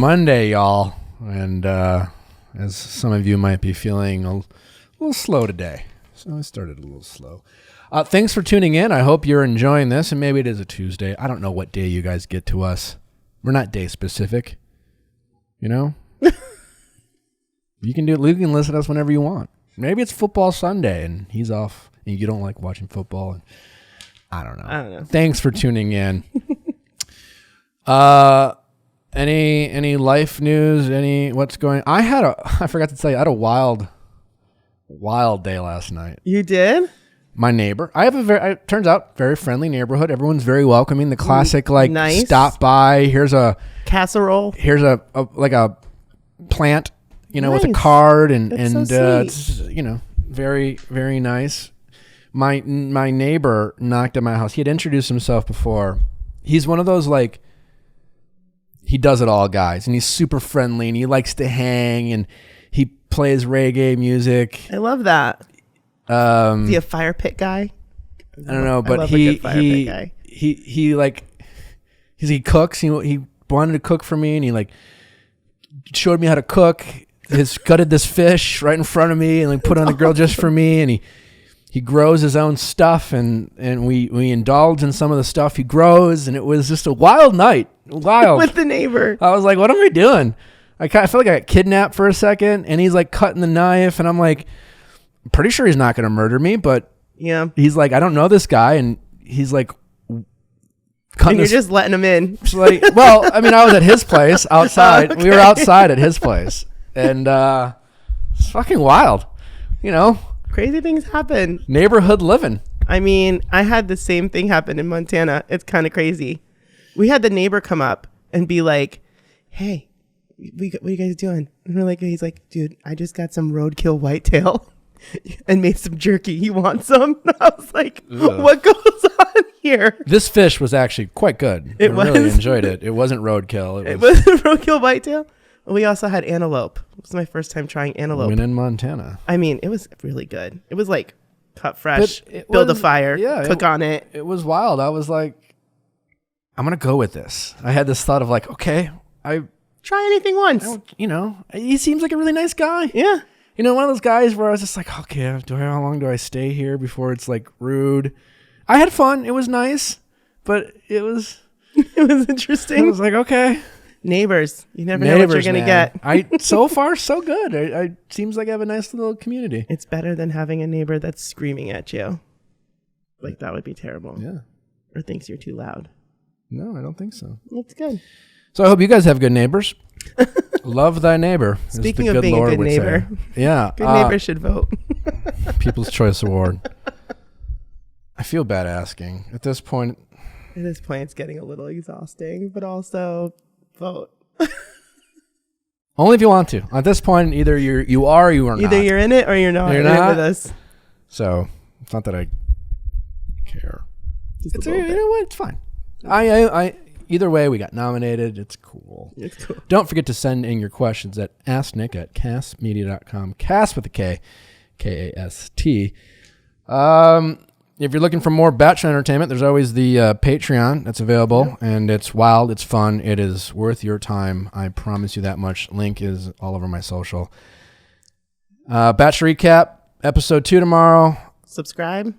Monday, y'all. And as some of you might be feeling a little slow today. So I started a little slow. Thanks for tuning in. I hope you're enjoying this. And maybe it is a Tuesday. I don't know what day you guys get to us. We're not day specific. You know? You can listen to us whenever you want. Maybe it's football Sunday and he's off and you don't like watching football. And I don't know. Thanks for tuning in. Any life news? What's going? I forgot to tell you, I had a wild day last night. You did? My neighbor. I have it turns out very friendly neighborhood. Everyone's very welcoming. The classic nice. Stop by. Here's a casserole. Here's a plant, nice. with a card and so it's very, very nice. My neighbor knocked at my house. He had introduced himself before. He's one of those he does it all guys, and he's super friendly and he likes to hang and he plays reggae music. I love that. Is he a fire pit guy? I don't know, but he cooks. He wanted to cook for me, and he showed me how to cook. He's gutted this fish right in front of me and put it on the grill just for me. And he grows his own stuff, and we indulge in some of the stuff he grows. And it was just a wild night. Wild. With the neighbor. I was like, what am I doing? I felt like I got kidnapped for a second, and he's cutting the knife, and I'm like, I'm pretty sure he's not going to murder me, but yeah, he's like, I don't know this guy, and he's like, and you're just letting him in. Well, I mean, I was at his place outside. Okay. We were outside at his place, and it's fucking wild, Crazy things happen. Neighborhood living. I mean, I had the same thing happen in Montana. It's kind of crazy. We had the neighbor come up and be like, "Hey, what are you guys doing?" And we're like, he's like, "Dude, I just got some roadkill whitetail and made some jerky. You want some?" I was like, ugh. What goes on here? This fish was actually quite good. I really enjoyed it. It wasn't roadkill. It wasn't roadkill whitetail. We also had antelope. It was my first time trying antelope. When in Montana. I mean, it was really good. It was cut fresh, build a fire, cook on it. It was wild. I was like, I'm going to go with this. I had this thought of okay, try anything once. He seems like a really nice guy. Yeah. One of those guys where I was just like, okay, how long do I stay here before it's rude? I had fun. It was nice, but it was interesting. I was like, okay. Neighbors. You never know what you're going to get. So far, so good. I seems like I have a nice little community. It's better than having a neighbor that's screaming at you. That would be terrible. Yeah. Or thinks you're too loud. No, I don't think so. That's good. So I hope you guys have good neighbors. Love thy neighbor. Speaking of being a good neighbor. Yeah. Good neighbors should vote. People's Choice Award. I feel bad asking. At this point, it's getting a little exhausting, but also vote. Only if you want to. At this point, either you are or you are not. Either you're in it or you're not. You're not with us. So it's not that I care. It's you know what? It's fine. I either way, we got nominated. It's cool. It's cool. Don't forget to send in your questions at asknick@castmedia.com. Cast with a K, K-A-S-T. If you're looking for more Bachelor entertainment, there's always the Patreon that's available, and it's wild, it's fun, it is worth your time. I promise you that much. Link is all over my social. Bachelor recap, episode 2 tomorrow. Subscribe.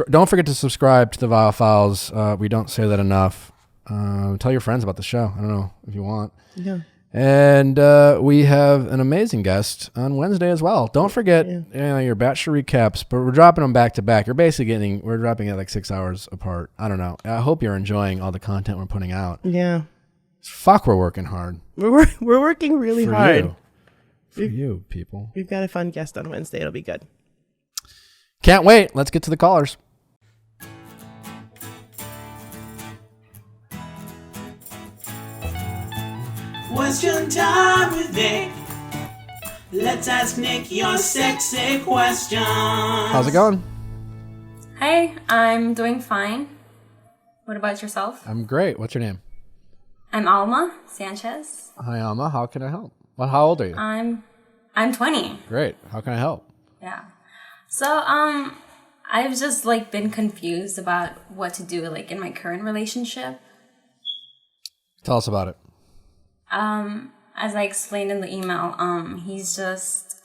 Don't forget to subscribe to the Viall Files. We don't say that enough. Tell your friends about the show. I don't know if you want. Yeah. And we have an amazing guest on Wednesday as well. Don't forget your Bachelor recaps, but we're dropping them back to back. We're dropping it 6 hours apart. I don't know. I hope you're enjoying all the content we're putting out. Yeah. Fuck, we're working hard. We're working really hard. For you, people. We've got a fun guest on Wednesday. It'll be good. Can't wait. Let's get to the callers. Question time with Nick. Let's ask Nick your sexy questions. How's it going? Hi, I'm doing fine. What about yourself? I'm great. What's your name? I'm Alma Sanchez. Hi, Alma. How can I help? How old are you? I'm 20. Great. How can I help? Yeah. So, I've just been confused about what to do in my current relationship. Tell us about it. As I explained in the email, he's just,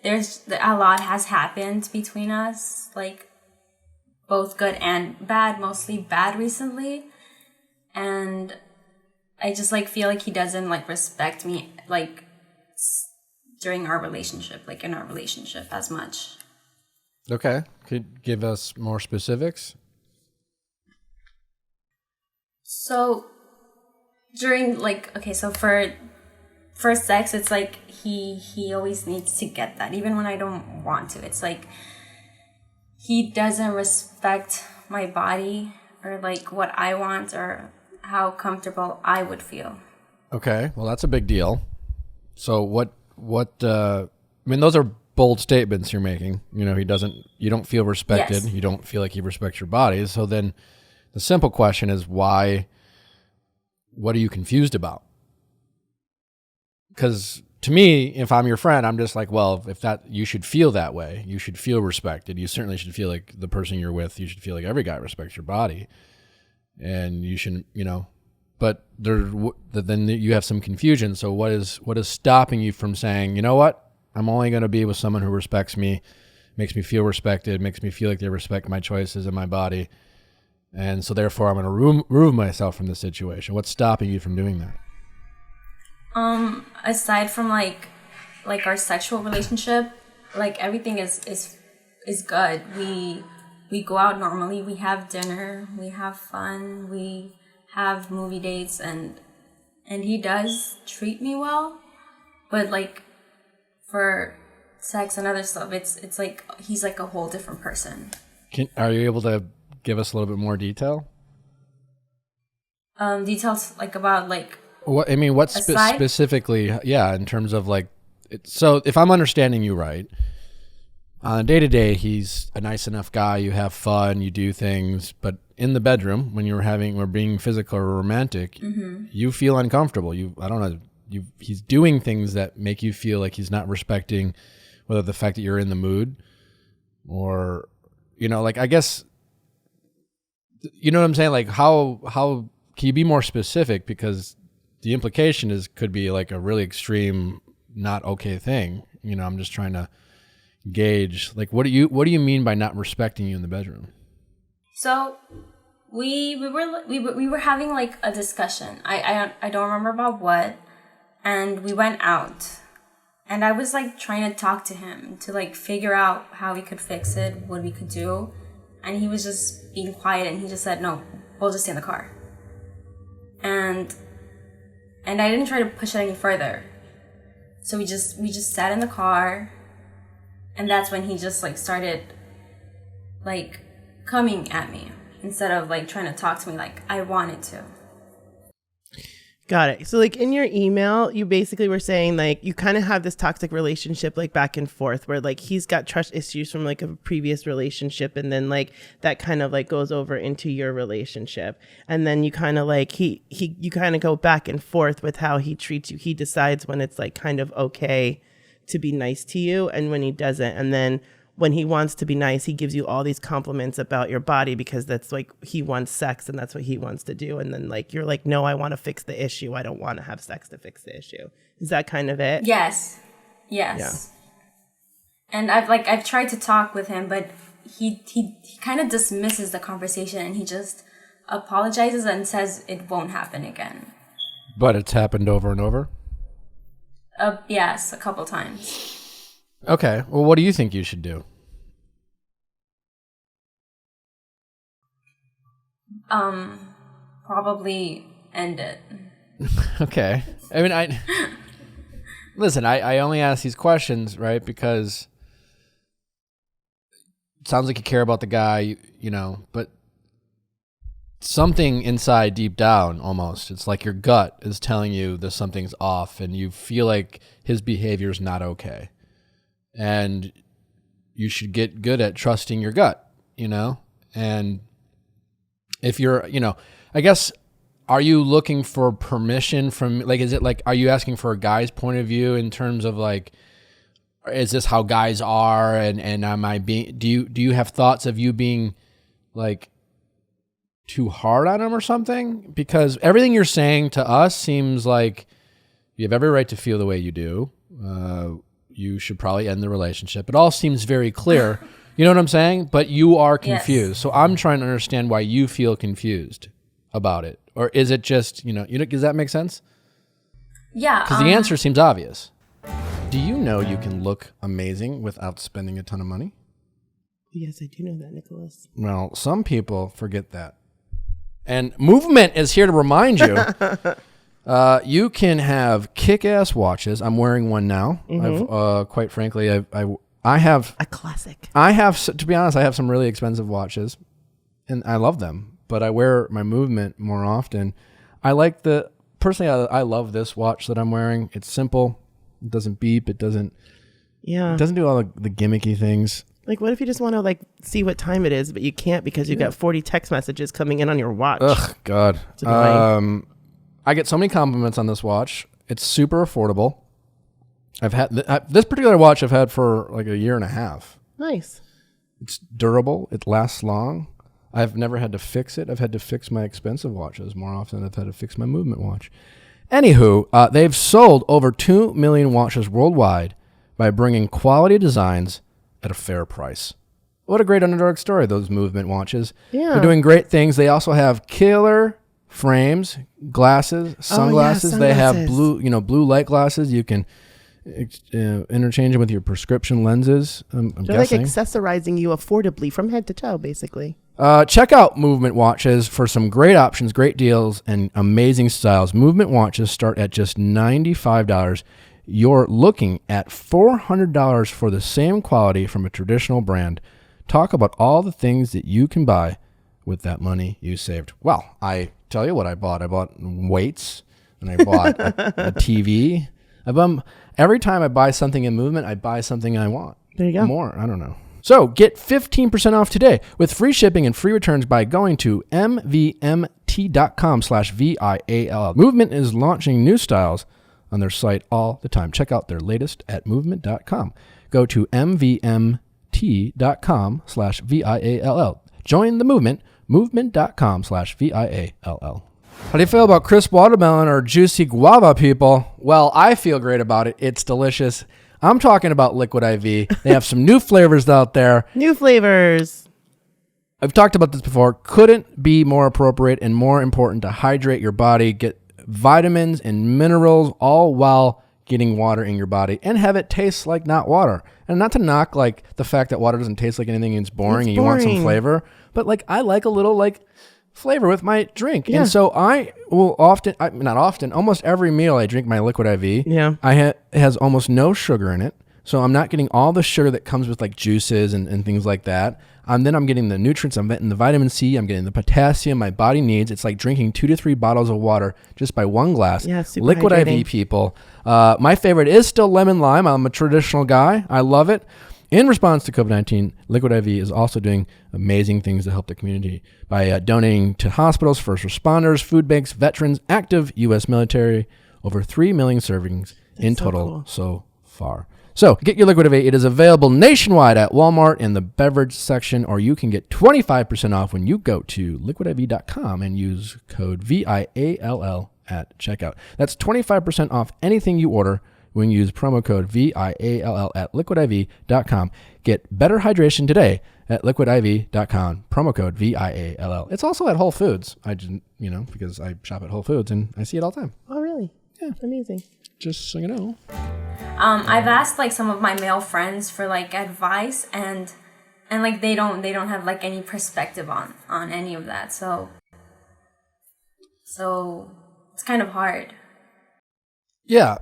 a lot has happened between us, like both good and bad, mostly bad recently. And I just like feel like he doesn't like respect me like during our relationship, like in our relationship as much. Okay. Could you give us more specifics? So during like, okay, so for sex, it's like he always needs to get that, even when I don't want to. It's like he doesn't respect my body or like what I want or how comfortable I would feel. Okay. Well, that's a big deal. So I mean, those are bold statements you're making. You know, you don't feel respected. Yes. You don't feel like he respects your body. So then the simple question is why, what are you confused about? Because to me, if I'm your friend, I'm just like, well, you should feel that way. You should feel respected. You certainly should feel like the person you're with, you should feel like every guy respects your body. And you shouldn't, but then you have some confusion. So what is stopping you from saying, you know what? I'm only going to be with someone who respects me, makes me feel respected, makes me feel like they respect my choices and my body. And so therefore I'm going to remove myself from the situation. What's stopping you from doing that? Aside from like our sexual relationship, like everything is good. We go out normally, we have dinner, we have fun, we have movie dates, and he does treat me well. But like for sex and other stuff, it's like he's like a whole different person. Are you able to give us a little bit more detail? Details like about like what I mean, what specifically? Yeah, in terms of like, so if I'm understanding you right, on a day-to-day, he's a nice enough guy. You have fun, you do things, but in the bedroom, when we're being physical or romantic, you feel uncomfortable. He's doing things that make you feel like he's not respecting, whether the fact that you're in the mood, or like I guess, you know what I'm saying? Like how can you be more specific? Because the implication could be like a really extreme, not okay thing. I'm just trying to gauge, like, what do you mean by not respecting you in the bedroom? So we were having like a discussion. I don't remember about what, and we went out, and I was like trying to talk to him to like figure out how we could fix it, what we could do, and he was just being quiet, and he just said, no, we'll just stay in the car. And I didn't try to push it any further. So we just sat in the car, and that's when he just like started like coming at me instead of like trying to talk to me like I wanted to. Got it. So like in your email, you basically were saying like you kind of have this toxic relationship like back and forth where like he's got trust issues from like a previous relationship, and then like that kind of like goes over into your relationship, and then you kind of like you kind of go back and forth with how he treats you. He decides when it's like kind of okay to be nice to you and when he doesn't, and then when he wants to be nice, he gives you all these compliments about your body because that's like he wants sex and that's what he wants to do. And then like you're like, no, I want to fix the issue. I don't want to have sex to fix the issue. Is that kind of it? Yes. Yeah. And I've tried to talk with him, but he kind of dismisses the conversation, and he just apologizes and says it won't happen again. But it's happened over and over? Yes, a couple times. Okay. Well, what do you think you should do? Probably end it. Okay. I mean, listen, I only ask these questions, right? Because it sounds like you care about the guy, but something inside deep down almost, it's like your gut is telling you that something's off and you feel like his behavior is not okay. And you should get good at trusting your gut, and if you're, I guess, are you looking for permission from, like, is it like, are you asking for a guy's point of view in terms of like, is this how guys are? And am I being, do you have thoughts of you being like too hard on him or something? Because everything you're saying to us seems like You have every right to feel the way you do. You should probably end the relationship. It all seems very clear. You know what I'm saying? But you are confused. Yes. So I'm trying to understand why you feel confused about it. Or is it just, does that make sense? Yeah. Because the answer seems obvious. Do you know you can look amazing without spending a ton of money? Yes, I do know that, Nicholas. Well, some people forget that. And Movement is here to remind you. You can have kick-ass watches. I'm wearing one now. I've, quite frankly, I have a classic. To be honest, I have some really expensive watches, and I love them. But I wear my Movement more often. I love this watch that I'm wearing. It's simple. It doesn't beep. It doesn't do all the gimmicky things. Like, what if you just want to see what time it is, but you can't because you got 40 text messages coming in on your watch? Ugh, God. I get so many compliments on this watch. It's super affordable. I've had this particular watch I've had for like a year and a half. Nice. It's durable. It lasts long. I've never had to fix it. I've had to fix my expensive watches more often than I've had to fix my Movement watch. Anywho, they've sold over 2 million watches worldwide by bringing quality designs at a fair price. What a great underdog story, those Movement watches. Yeah. They're doing great things. They also have killer frames, glasses, sunglasses. They have blue light glasses. You can interchange them with your prescription lenses. I'm They're guessing. like accessorizing you affordably from head to toe, basically. Check out Movement watches for some great options, great deals, and amazing styles. Movement watches start at just $95. You're looking at $400 for the same quality from a traditional brand. Talk about all the things that you can buy with that money you saved. Well, I tell you what I bought. I bought weights, and I bought a TV. Every time I buy something in Movement, I buy something I want. There you go. More. I don't know. So get 15% off today with free shipping and free returns by going to mvmt.com/VIAL. Movement is launching new styles on their site all the time. Check out their latest at movement.com. Go to mvmt.com/VIALL. Join the movement, movement.com/VIALL. How do you feel about crisp watermelon or juicy guava, people? Well, I feel great about it. It's delicious. I'm talking about Liquid IV. They have some new flavors out there. New flavors. I've talked about this before. Couldn't be more appropriate and more important to hydrate your body, get vitamins and minerals, all while getting water in your body and have it taste like not water. And not to knock like the fact that water doesn't taste like anything and it's boring and you want some flavor, but like I like a little like flavor with my drink. Yeah. And so I will almost every meal I drink my Liquid IV. Yeah. It has almost no sugar in it. So I'm not getting all the sugar that comes with like juices and things like that. Then I'm getting the nutrients, I'm getting the vitamin C, I'm getting the potassium my body needs. It's like drinking 2 to 3 bottles of water just by one glass. Yeah, super Liquid hydrating. IV, people. My favorite is still lemon lime. I'm a traditional guy. I love it. In response to COVID-19, Liquid IV is also doing amazing things to help the community by donating to hospitals, first responders, food banks, veterans, active U.S. military, over 3 million servings in total so far. So get your Liquid IV. It is available nationwide at Walmart in the beverage section, or you can get 25% off when you go to liquidiv.com and use code VIALL at checkout. That's 25% off anything you order when you use promo code VIALL at liquidiv.com. Get better hydration today at liquidiv.com, promo code VIALL. It's also at Whole Foods. I didn't, because I shop at Whole Foods and I see it all the time. Oh, really? Yeah. Amazing. Just so you know. I've asked like some of my male friends for like advice and like they don't have like any perspective on any of that. So it's kind of hard. Yeah.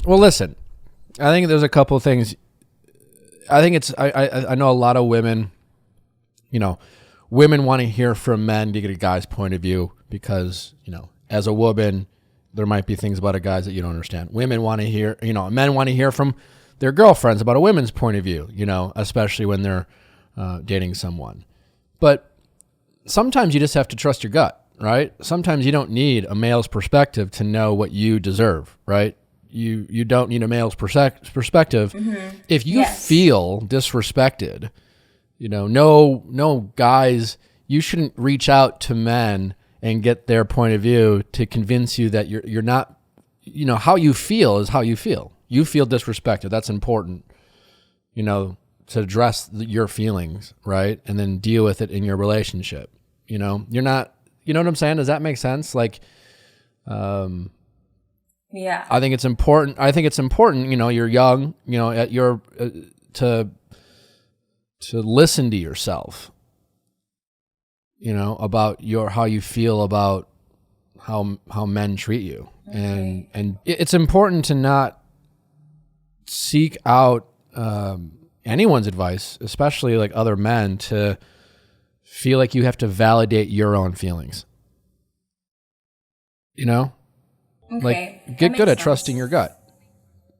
Well, listen, I think there's a couple of things. I think I know a lot of women, women want to hear from men to get a guy's point of view because, as a woman, there might be things about a guy's that you don't understand. Women want to hear, men want to hear from their girlfriends about a woman's point of view, especially when they're dating someone. But sometimes you just have to trust your gut, right? Sometimes you don't need a male's perspective to know what you deserve, right? You don't need a male's perspective. Mm-hmm. If you feel disrespected, no guys, you shouldn't reach out to men and get their point of view to convince you that you're not how you feel is how you feel. You feel disrespected. That's important, to address your feelings, right? And then deal with it in your relationship. You're not, you know what I'm saying? Does that make sense? Like, Yeah. I think it's important. You're young, at your, to listen to yourself, about how you feel about how men treat you. Okay. And it's important to not seek out, anyone's advice, especially like other men, to feel like you have to validate your own feelings. Okay. Like, get good at trusting your gut.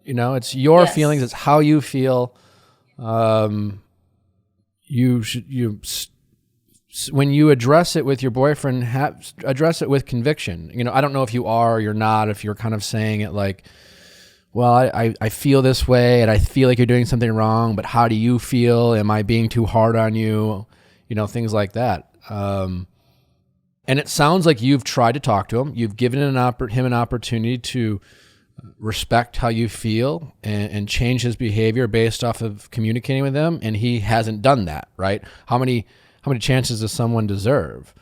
It's your feelings. It's how you feel. When you address it with your boyfriend, address it with conviction. I don't know if you are or you're not, if you're kind of saying it like, well, I feel this way and I feel like you're doing something wrong, but how do you feel? Am I being too hard on you? Things like that. And it sounds like you've tried to talk to him. You've given him an opportunity to respect how you feel and change his behavior based off of communicating with him. And he hasn't done that, right? How many chances does someone deserve?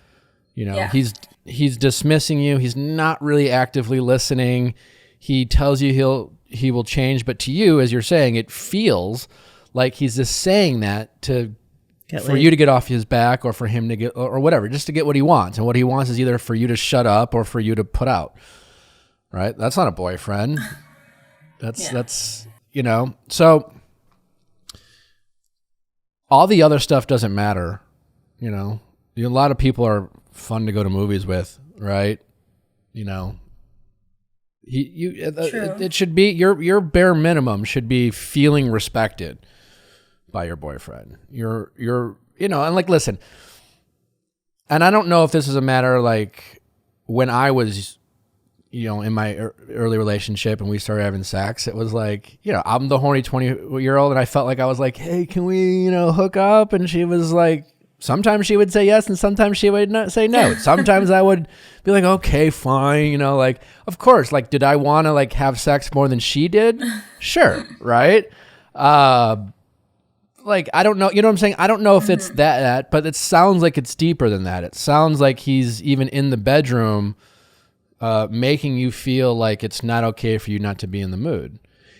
He's dismissing you. He's not really actively listening. He tells you he will change, but to you, as you're saying, it feels like he's just saying that for you to get off his back, or for him to get, or whatever, just to get what he wants. And what he wants is either for you to shut up or for you to put out. Right? That's not a boyfriend. That's so all the other stuff doesn't matter. A lot of people are fun to go to movies with, right? It should be your bare minimum should be feeling respected by your boyfriend. And like, listen, and I don't know if this is a matter like when I was, in my early relationship and we started having sex, it was like, I'm the horny 20-year-old and I felt like I was like, hey, can we, hook up? And she was like, sometimes she would say yes and sometimes she would not say no. Sometimes I would be like, okay, fine. Like, of course, like, did I want to like have sex more than she did? Sure. Right. Like, I don't know. You know what I'm saying? I don't know if it's that, but it sounds like it's deeper than that. It sounds like he's even in the bedroom, making you feel like it's not okay for you not to be in the mood.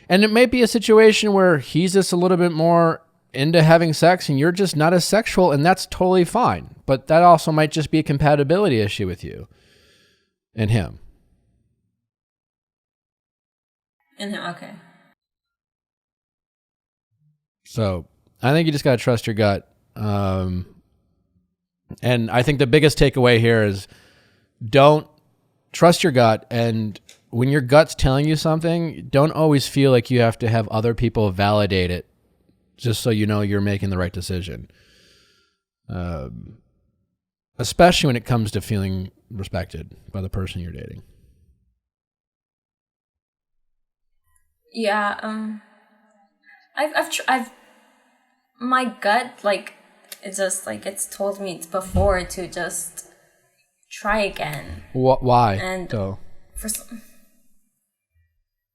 And it may be a situation where he's just a little bit more into having sex and you're just not as sexual, and that's totally fine. But that also might just be a compatibility issue with you and him. Okay. So I think you just got to trust your gut. And I think the biggest takeaway here is don't trust your gut. And when your gut's telling you something, don't always feel like you have to have other people validate it just so you know you're making the right decision. Especially when it comes to feeling respected by the person you're dating. Yeah, I've my gut, like, it's just like it's told me before to just try again. Why? And so?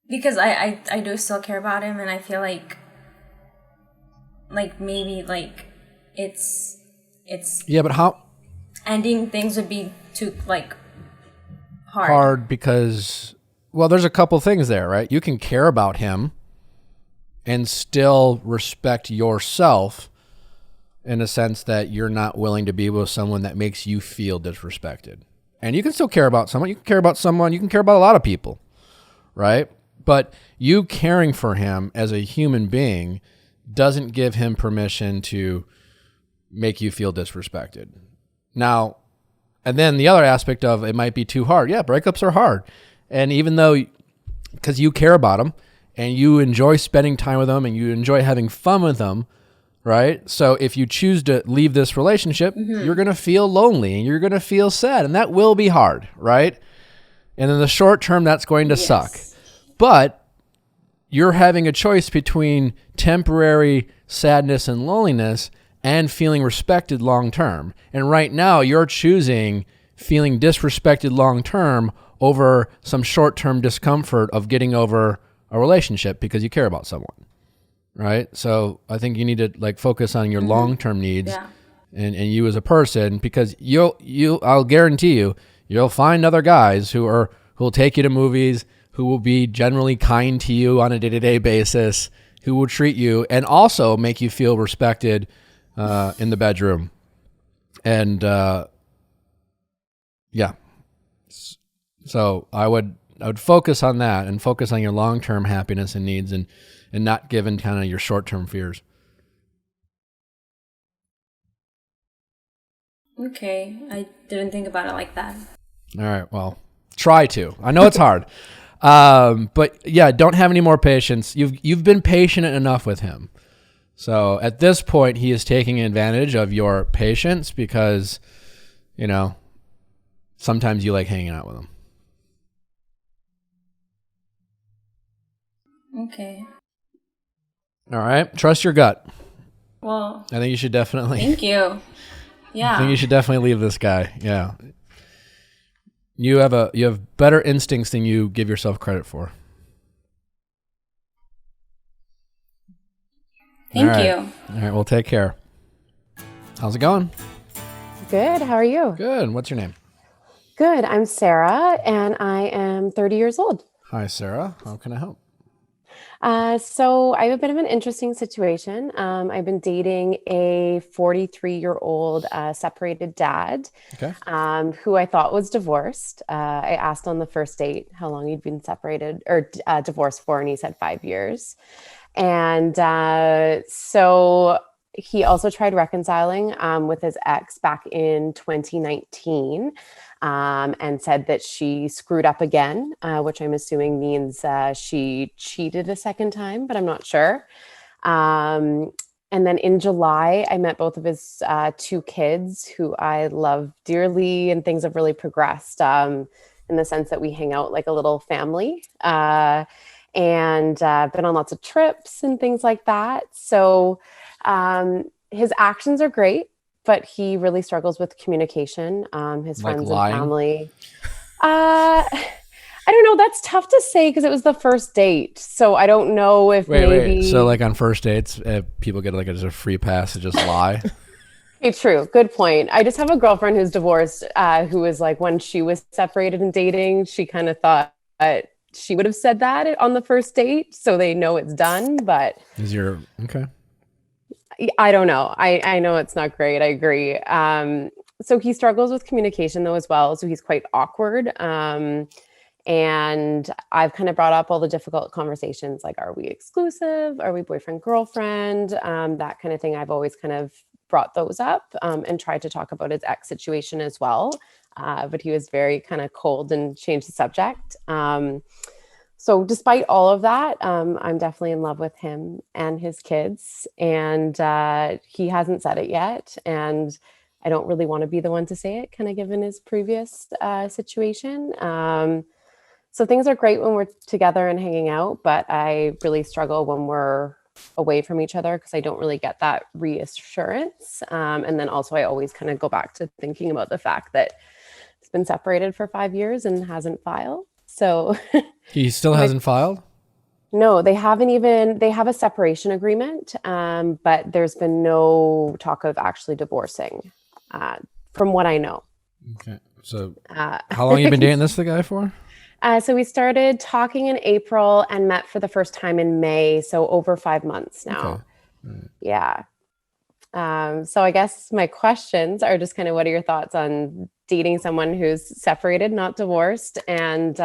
Because I do still care about him, and I feel like maybe like it's yeah, but how ending things would be too like hard because, well, there's a couple things there, right? You can care about him and still respect yourself in a sense that you're not willing to be with someone that makes you feel disrespected. And you can still care about someone. You can care about someone. You can care about a lot of people, right? But you caring for him as a human being doesn't give him permission to make you feel disrespected. Now, and then the other aspect of it might be too hard. Yeah, breakups are hard. And even though, because you care about them and you enjoy spending time with them and you enjoy having fun with them, right? So if you choose to leave this relationship, you're going to feel lonely and you're going to feel sad, and that will be hard, right? And in the short term, that's going to suck. But you're having a choice between temporary sadness and loneliness and feeling respected long term. And right now, you're choosing feeling disrespected long term over some short-term discomfort of getting over a relationship because you care about someone, right? So I think you need to like focus on your long-term needs and you as a person, because I'll guarantee you'll find other guys who'll take you to movies, who will be generally kind to you on a day-to-day basis, who will treat you and also make you feel respected in the bedroom. And so I would focus on that and focus on your long-term happiness and needs and not given kind of your short-term fears. Okay, I didn't think about it like that. All right, well, try to. I know it's hard. But yeah, don't have any more patience. You've been patient enough with him. So at this point, he is taking advantage of your patience because, sometimes you like hanging out with him. Okay. All right. Trust your gut. Well, I think you should definitely. Thank you. Yeah. I think you should definitely leave this guy. Yeah. You have better instincts than you give yourself credit for. Thank you. All right. Well, take care. How's it going? Good. How are you? Good. What's your name? Good. I'm Sarah, and I am 30 years old. Hi, Sarah. How can I help? So I have a bit of an interesting situation. I've been dating a 43-year-old separated dad, Okay. who I thought was divorced. I asked on the first date how long he'd been separated or divorced for, and he said 5 years. And so he also tried reconciling with his ex back in 2019. And said that she screwed up again, which I'm assuming means she cheated a second time, but I'm not sure. And then in July, I met both of his 2 kids who I love dearly, and things have really progressed in the sense that we hang out like a little family and been on lots of trips and things like that. So his actions are great, but he really struggles with communication. His Like friends lying? and family. I don't know. That's tough to say because it was the first date. So I don't know if maybe. Wait. So like on first dates, people get like a free pass to just lie? Okay, true. Good point. I just have a girlfriend who's divorced, who was like, when she was separated and dating, she kind of thought she would have said that on the first date. So they know it's done, but. Okay. I don't know. I know it's not great. I agree. So he struggles with communication though as well. So he's quite awkward. And I've kind of brought up all the difficult conversations, like, are we exclusive? Are we boyfriend, girlfriend? That kind of thing. I've always kind of brought those up and tried to talk about his ex situation as well. But he was very kind of cold and changed the subject. So despite all of that, I'm definitely in love with him and his kids, and he hasn't said it yet. And I don't really want to be the one to say it, kind of given his previous situation. So things are great when we're together and hanging out, but I really struggle when we're away from each other because I don't really get that reassurance. And then also I always kind of go back to thinking about the fact that it's been separated for 5 years and hasn't filed. So He still hasn't filed? no, they have a separation agreement, but there's been no talk of actually divorcing, from what I know. Okay. So how long you been dating the guy for? So we started talking in April and met for the first time in May. So over 5 months now. Okay. Right. Yeah. So I guess my questions are just kind of, what are your thoughts on dating someone who's separated, not divorced, and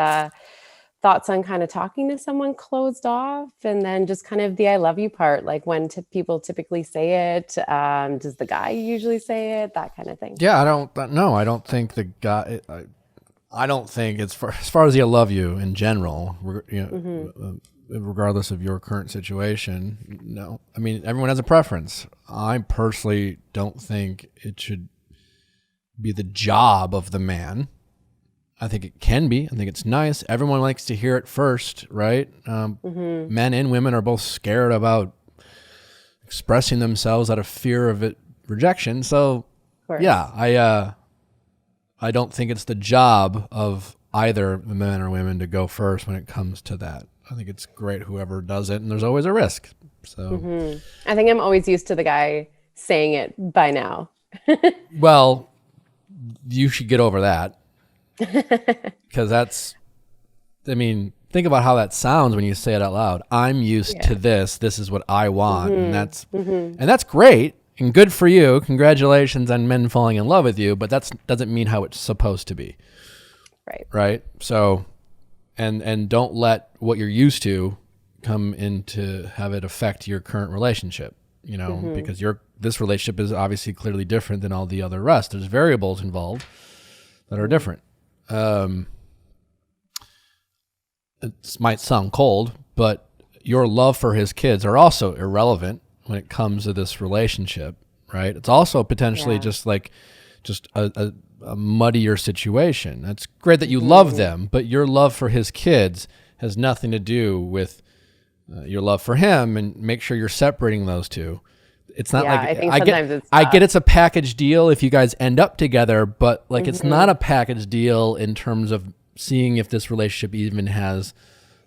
thoughts on kind of talking to someone closed off, and then just kind of the I love you part, like when people typically say it. Does the guy usually say it? That kind of thing. Yeah, I don't think the guy. I don't think it's as far as the I love you in general. Regardless of your current situation. No, I mean everyone has a preference. I personally don't think it should be the job of the man. I think it can be. I think it's nice. Everyone likes to hear it first, right? Men and women are both scared about expressing themselves out of fear of rejection. So, yeah, I don't think it's the job of either the men or women to go first when it comes to that. I think it's great whoever does it, and there's always a risk. So I think I'm always used to the guy saying it by now. well, you should get over that, because think about how that sounds when you say it out loud. I'm used to this. This is what I want. And that's great and good for you. Congratulations on men falling in love with you, but that doesn't mean how it's supposed to be. Right. So, and don't let what you're used to come into have it affect your current relationship, because this relationship is obviously clearly different than all the other rest. There's variables involved that are different. It might sound cold, but your love for his kids are also irrelevant when it comes to this relationship, right? It's also potentially just a muddier situation. It's great that you love them, but your love for his kids has nothing to do with your love for him, and make sure you're separating those two. It's not like I get it's a package deal if you guys end up together, but it's not a package deal in terms of seeing if this relationship even has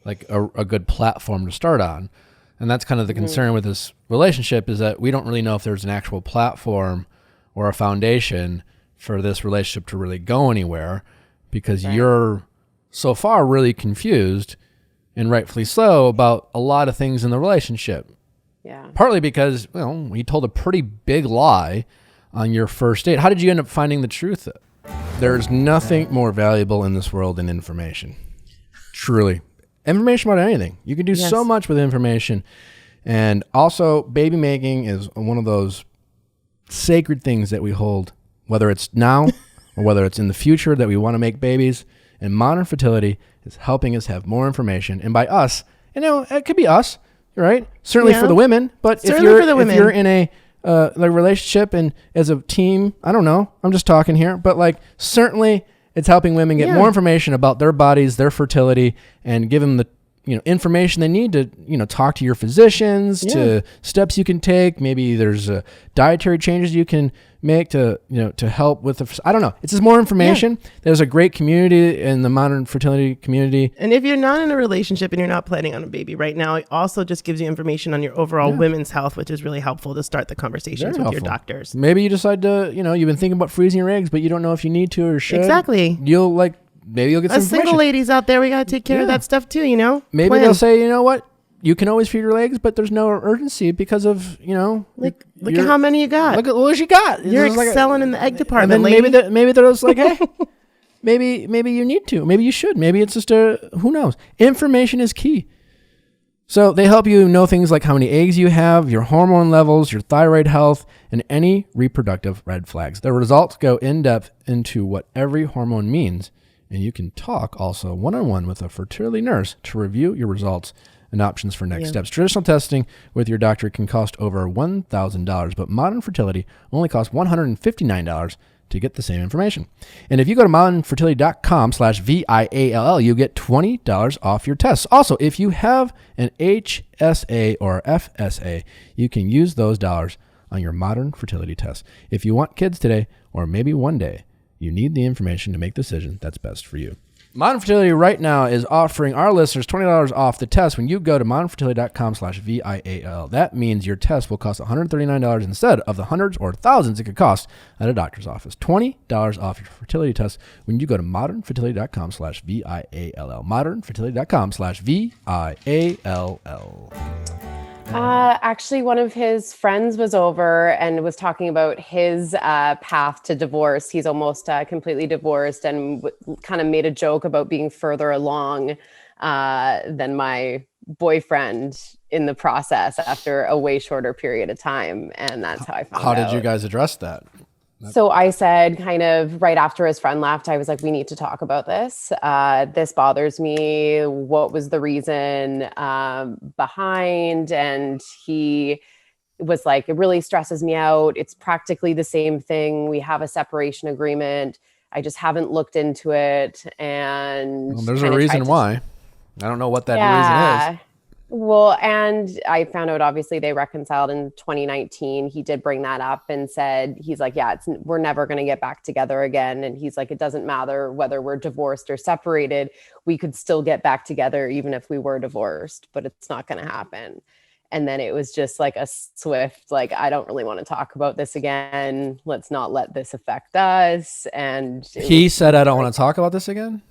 like a good platform to start on. And that's kind of the concern with this relationship, is that we don't really know if there's an actual platform or a foundation for this relationship to really go anywhere, because you're so far really confused, and rightfully so, about a lot of things in the relationship. Yeah. Partly because, he told a pretty big lie on your first date. How did you end up finding the truth? There's nothing more valuable in this world than information. Truly. Information about anything. You can do so much with information. And also, baby making is one of those sacred things that we hold, whether it's now or whether it's in the future that we want to make babies. And modern fertility is helping us have more information. And by us, it could be us, right? Certainly for the women. But if you're in a relationship and as a team, I don't know, I'm just talking here, but certainly it's helping women get more information about their bodies, their fertility, and give them the information they need to talk to your physicians, to steps you can take. Maybe there's dietary changes you can make to help with I don't know. It's just more information. There's a great community in the modern fertility community. And if you're not in a relationship and you're not planning on a baby right now, it also just gives you information on your overall women's health, which is really helpful to start the conversations with your doctors. Maybe you decide to, you've been thinking about freezing your eggs, but you don't know if you need to or should. Exactly. Maybe you'll get some Us single ladies out there, we got to take care of that stuff too, Maybe they'll say, you know what? You can always feed your legs, but there's no urgency because of, look at how many you got. Look at what you got. You're excelling in the egg department, and lady. Maybe they're just like, hey, maybe you need to. Maybe you should. Maybe it's just who knows? Information is key. So they help you know things like how many eggs you have, your hormone levels, your thyroid health, and any reproductive red flags. The results go in depth into what every hormone means. And you can talk also one-on-one with a fertility nurse to review your results and options for next steps. Traditional testing with your doctor can cost over $1,000, but modern fertility only costs $159 to get the same information. And if you go to modernfertility.com/VIALL, you get $20 off your tests. Also, if you have an HSA or FSA, you can use those dollars on your modern fertility test. If you want kids today, or maybe one day, you need the information to make the decision that's best for you. Modern Fertility right now is offering our listeners $20 off the test when you go to modernfertility.com/VIAL. That means your test will cost $139 instead of the hundreds or thousands it could cost at a doctor's office. $20 off your fertility test when you go to modernfertility.com/VIALL. modernfertility.com/VIALL. Actually, one of his friends was over and was talking about his path to divorce. He's almost completely divorced, and kind of made a joke about being further along than my boyfriend in the process after a way shorter period of time. And that's how I found out. How did you guys address that? So I said, kind of right after his friend left, I was like, we need to talk about this. This bothers me. What was the reason behind? And he was like, it really stresses me out. It's practically the same thing. We have a separation agreement. I just haven't looked into it. And there's a reason why. I don't know what that reason is. Well, and I found out obviously they reconciled in 2019. He did bring that up and said, he's like, yeah, we're never going to get back together again. And he's like, it doesn't matter whether we're divorced or separated. We could still get back together even if we were divorced, but it's not going to happen. And then it was just like a swift, like, I don't really want to talk about this again. Let's not let this affect us. And He said, I don't want to talk about this again.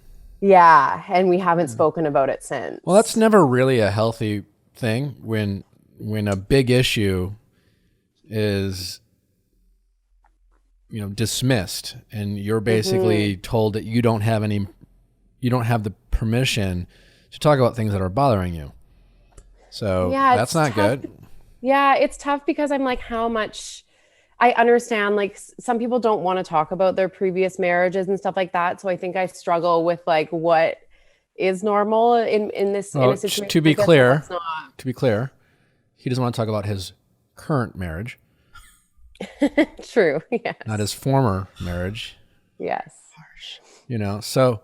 yeah. And we haven't spoken about it since. Well, that's never really a healthy thing when a big issue is, dismissed and you're basically told that you don't have the permission to talk about things that are bothering you. So yeah, that's not good. Yeah, it's tough because I'm like, how much I understand, like some people don't want to talk about their previous marriages and stuff like that. So I think I struggle with like what is normal in this in a situation. To be clear, he doesn't want to talk about his current marriage. True. Yes. Not his former marriage. Yes. Harsh. So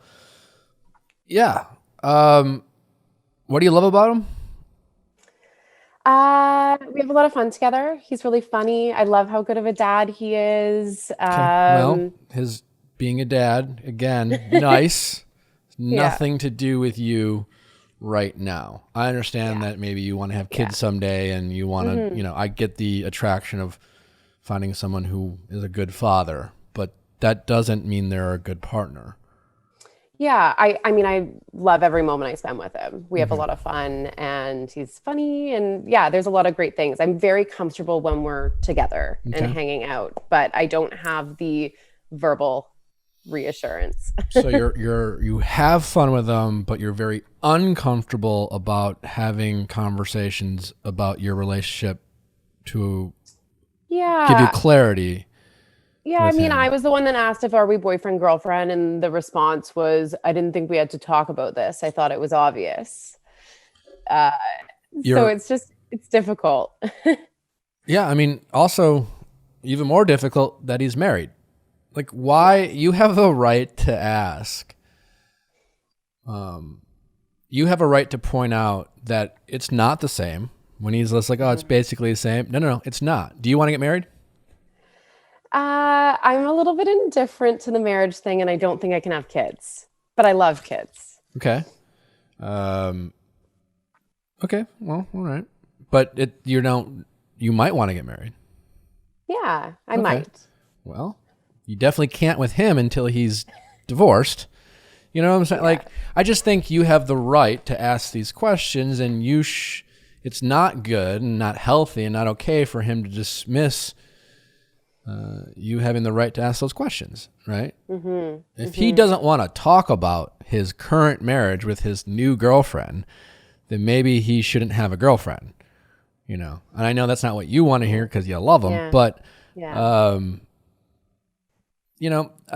yeah. What do you love about him? We have a lot of fun together. He's really funny. I love how good of a dad he is. Well, his being a dad, again, nice. Nothing to do with you right now. I understand that maybe you want to have kids someday and you want to, I get the attraction of finding someone who is a good father, but that doesn't mean they're a good partner. Yeah, I mean, I love every moment I spend with him. We have a lot of fun and he's funny. And yeah, there's a lot of great things. I'm very comfortable when we're together and hanging out, but I don't have the verbal reassurance. So you have fun with them, but you're very uncomfortable about having conversations about your relationship to give you clarity. Yeah, I mean, I was the one that asked if are we boyfriend, girlfriend, and the response was, I didn't think we had to talk about this. I thought it was obvious. So it's difficult. Yeah, I mean, also even more difficult that he's married. Like, why? You have a right to ask. You have a right to point out that it's not the same. When he's just like, oh, it's basically the same. No, it's not. Do you want to get married? I'm a little bit indifferent to the marriage thing, and I don't think I can have kids, but I love kids. Okay. Okay. Well, all right. But you might want to get married. Yeah, I might. Well, you definitely can't with him until he's divorced. You know what I'm saying? Yeah. Like, I just think you have the right to ask these questions, and it's not good and not healthy and not okay for him to dismiss you having the right to ask those questions, right? If he doesn't want to talk about his current marriage with his new girlfriend, then maybe he shouldn't have a girlfriend, And I know that's not what you want to hear because you love him, but, I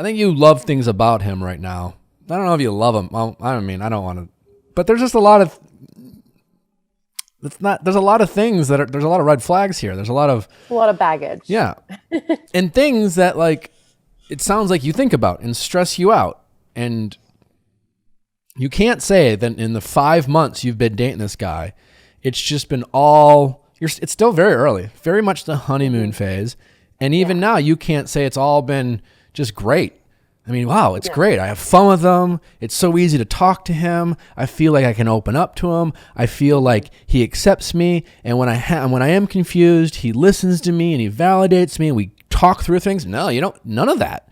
think you love things about him right now. I don't know if you love him. Well, I don't want to, but there's just a lot of, there's a lot of things there's a lot of red flags here. There's a lot of baggage. Yeah. And things that it sounds like you think about and stress you out. And you can't say that in the 5 months you've been dating this guy, it's just been it's still very early, very much the honeymoon phase. And even now you can't say it's all been just great. I mean, wow, it's great. I have fun with him. It's so easy to talk to him. I feel like I can open up to him. I feel like he accepts me. And when I am confused, he listens to me and he validates me and we talk through things. No, none of that.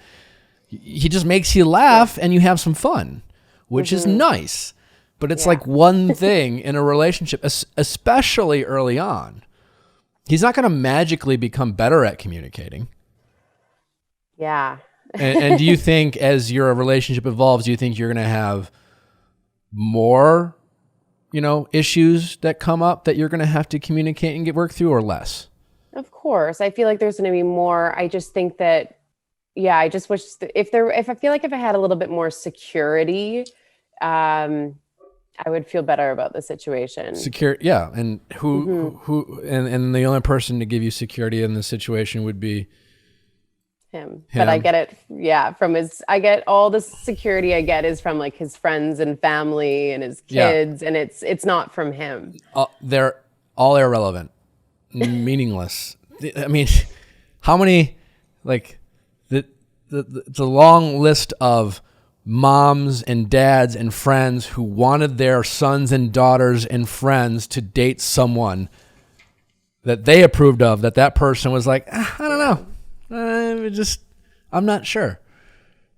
He just makes you laugh and you have some fun, which is nice. But it's like one thing in a relationship, especially early on. He's not going to magically become better at communicating. Yeah. And do you think as your relationship evolves, do you think you're going to have more, issues that come up that you're going to have to communicate and get work through, or less? Of course. I feel like there's going to be more. I just think that, I just wish if I feel like if I had a little bit more security, I would feel better about the situation. Yeah. And who and the only person to give you security in this situation would be him. But I get it, from I get all the security I get is from like his friends and family and his kids, and it's not from him. They're all irrelevant, meaningless. I mean, how many, like, the long list of moms and dads and friends who wanted their sons and daughters and friends to date someone that they approved of, that person was like, I don't know. I'm not sure.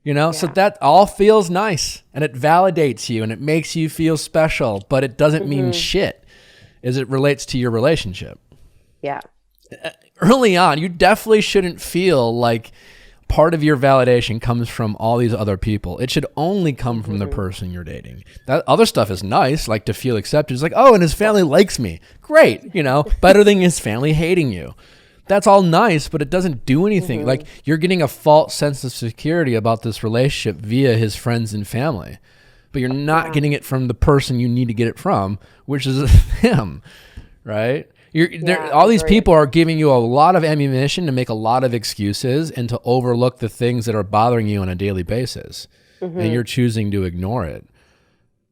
So that all feels nice and it validates you and it makes you feel special, but it doesn't mean shit as it relates to your relationship. Yeah. Early on, you definitely shouldn't feel like part of your validation comes from all these other people. It should only come from the person you're dating. That other stuff is nice, like to feel accepted. It's like, oh, and his family likes me. Great, better than his family hating you. That's all nice, but it doesn't do anything. Like, you're getting a false sense of security about this relationship via his friends and family. But you're not getting it from the person you need to get it from, which is him, right? All these people are giving you a lot of ammunition to make a lot of excuses and to overlook the things that are bothering you on a daily basis. And you're choosing to ignore it.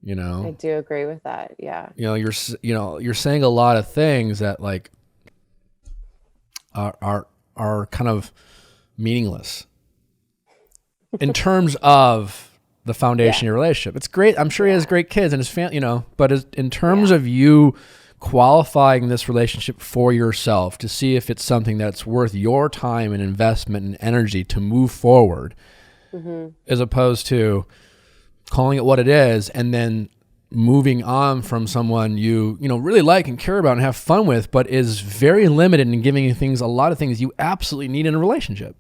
I do agree with that. Yeah. You're saying a lot of things that like are kind of meaningless in terms of the foundation of your relationship. It's great. I'm sure he has great kids and his family, but in terms of you qualifying this relationship for yourself to see if it's something that's worth your time and investment and energy to move forward, as opposed to calling it what it is and then moving on from someone you really like and care about and have fun with, but is very limited in giving you a lot of things you absolutely need in a relationship.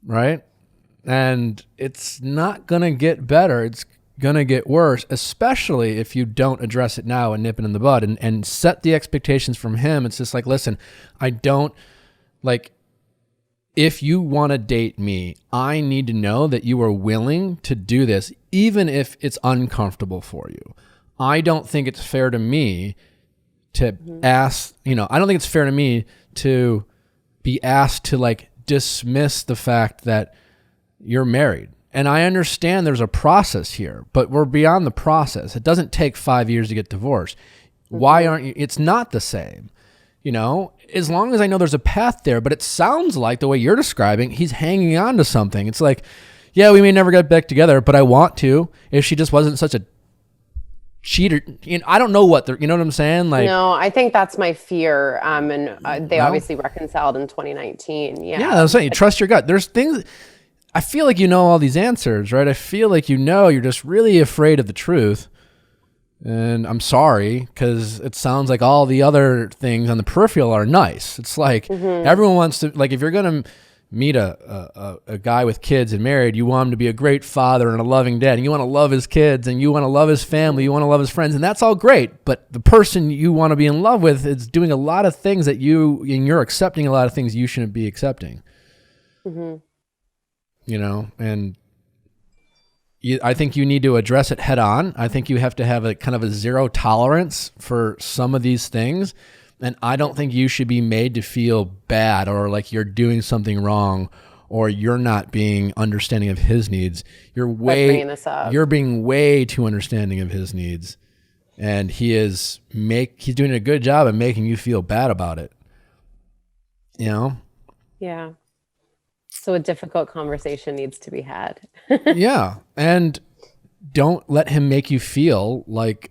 Right? And it's not going to get better. It's going to get worse, especially if you don't address it now and nip it in the bud and set the expectations from him. It's just like, listen, if you want to date me, I need to know that you are willing to do this, even if it's uncomfortable for you. I don't think it's fair to me to ask, I don't think it's fair to me to be asked to dismiss the fact that you're married. And I understand there's a process here, but we're beyond the process. It doesn't take 5 years to get divorced. Why aren't you? It's not the same. As long as I know there's a path there, but it sounds like the way you're describing, he's hanging on to something. It's like, yeah, we may never get back together, but I want to, if she just wasn't such a cheater. I don't know what you know what I'm saying? No, I think that's my fear. And they obviously reconciled in 2019. Yeah. I'm saying you trust your gut. There's things, I feel like all these answers, right? I feel like you're just really afraid of the truth. And I'm sorry, because it sounds like all the other things on the peripheral are nice. It's like everyone wants to, if you're going to meet a guy with kids and married, you want him to be a great father and a loving dad, and you want to love his kids, and you want to love his family, you want to love his friends, and that's all great. But the person you want to be in love with is doing a lot of things that you're accepting a lot of things you shouldn't be accepting. And I think you need to address it head on. I think you have to have a kind of a zero tolerance for some of these things. And I don't think you should be made to feel bad or like you're doing something wrong or you're not being understanding of his needs. You're being way too understanding of his needs. And he's doing a good job of making you feel bad about it. Yeah. So a difficult conversation needs to be had. Yeah. And don't let him make you feel like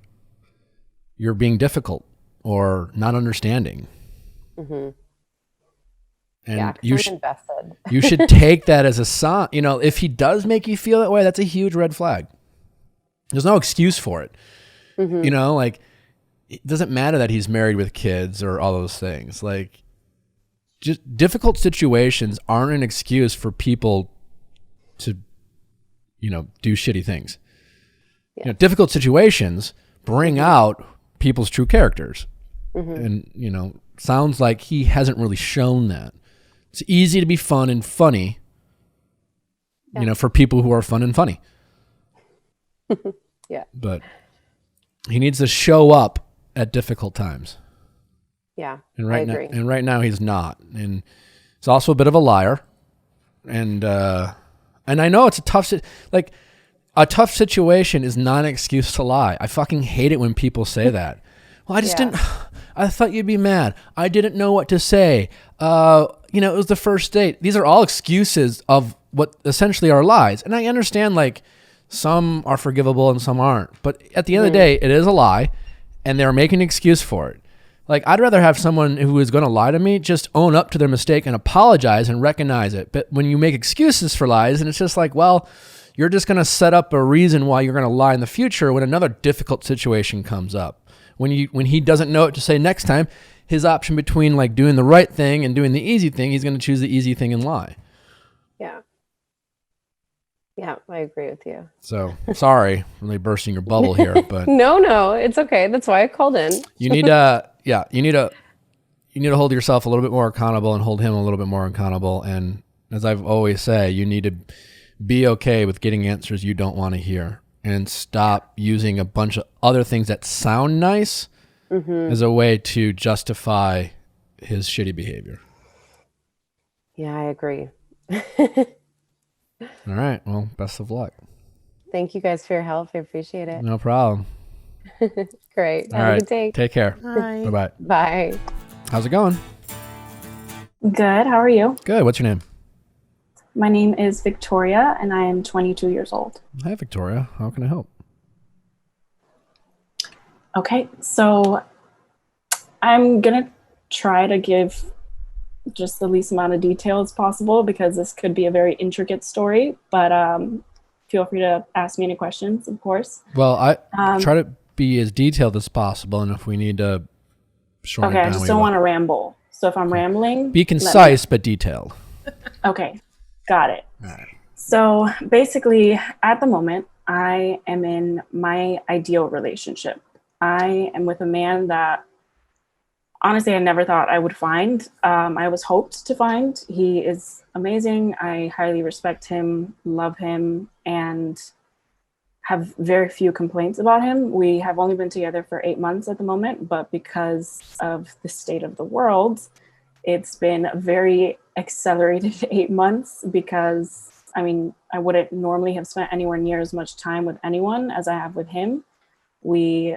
you're being difficult or not understanding. And I'm invested. You should take that as a sign. If he does make you feel that way, that's a huge red flag. There's no excuse for it. It doesn't matter that he's married with kids or all those things. Just difficult situations aren't an excuse for people to, do shitty things. Yeah. Difficult situations bring out people's true characters. And, sounds like he hasn't really shown that. It's easy to be fun and funny, for people who are fun and funny. Yeah. But he needs to show up at difficult times. Yeah, and right now he's not, and he's also a bit of a liar. and I know it's a a tough situation is not an excuse to lie. I fucking hate it when people say that. Well, I just didn't. I thought you'd be mad. I didn't know what to say. It was the first date. These are all excuses of what essentially are lies. And I understand, like, some are forgivable and some aren't. But at the end of the day, it is a lie, and they're making an excuse for it. Like, I'd rather have someone who is going to lie to me just own up to their mistake and apologize and recognize it. But when you make excuses for lies, and it's just like, well, you're just going to set up a reason why you're going to lie in the future when another difficult situation comes up. When he doesn't know what to say next time, his option between like doing the right thing and doing the easy thing, he's going to choose the easy thing and lie. Yeah. Yeah, I agree with you. So sorry, really bursting your bubble here, but No, it's okay. That's why I called in. you need to hold yourself a little bit more accountable and hold him a little bit more accountable. And as I've always say, you need to be okay with getting answers you don't want to hear. And stop using a bunch of other things that sound nice as a way to justify his shitty behavior. Yeah, I agree. All right. Well, best of luck. Thank you guys for your help. I appreciate it. No problem. Great. All Have right. a good day. Take care. Bye. Bye-bye. Bye. How's it going? Good. How are you? Good. What's your name? My name is Victoria, and I am 22 years old. Hi, Victoria. How can I help? Okay, so I'm going to try to give just the least amount of detail as possible because this could be a very intricate story, but feel free to ask me any questions, of course. Well, I try to be as detailed as possible, and if we need to shorten it down, I just don't want to ramble. So if I'm rambling... Be concise, but detailed. Okay, got it. All right. So basically, at the moment, I am in my ideal relationship. I am with a man that, honestly, I never thought I would find. I was hoped to find. He is amazing. I highly respect him, love him, and have very few complaints about him. We have only been together for 8 months at the moment, but because of the state of the world, it's been a very accelerated 8 months because, I mean, I wouldn't normally have spent anywhere near as much time with anyone as I have with him. We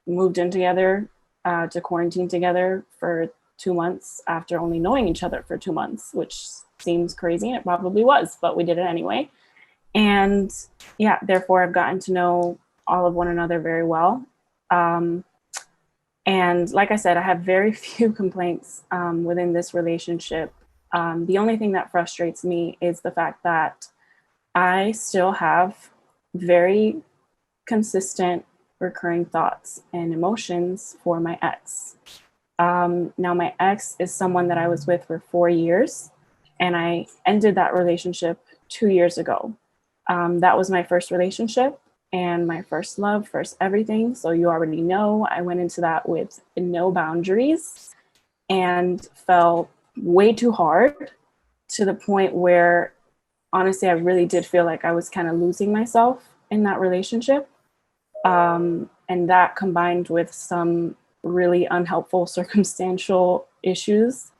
moved in together to quarantine together for 2 months after only knowing each other for 2 months, which seems crazy, and it probably was, but we did it anyway. And yeah, therefore I've gotten to know all of one another very well. And like I said, I have very few complaints within this relationship. The only thing that frustrates me is the fact that I still have very consistent recurring thoughts and emotions for my ex. Now my ex is someone that I was with for 4 years, and I ended that relationship 2 years ago. That was my first relationship and my first love, first everything. So you already know I went into that with no boundaries and fell way too hard to the point where, honestly, I really did feel like I was kind of losing myself in that relationship. And that combined with some really unhelpful circumstantial issues,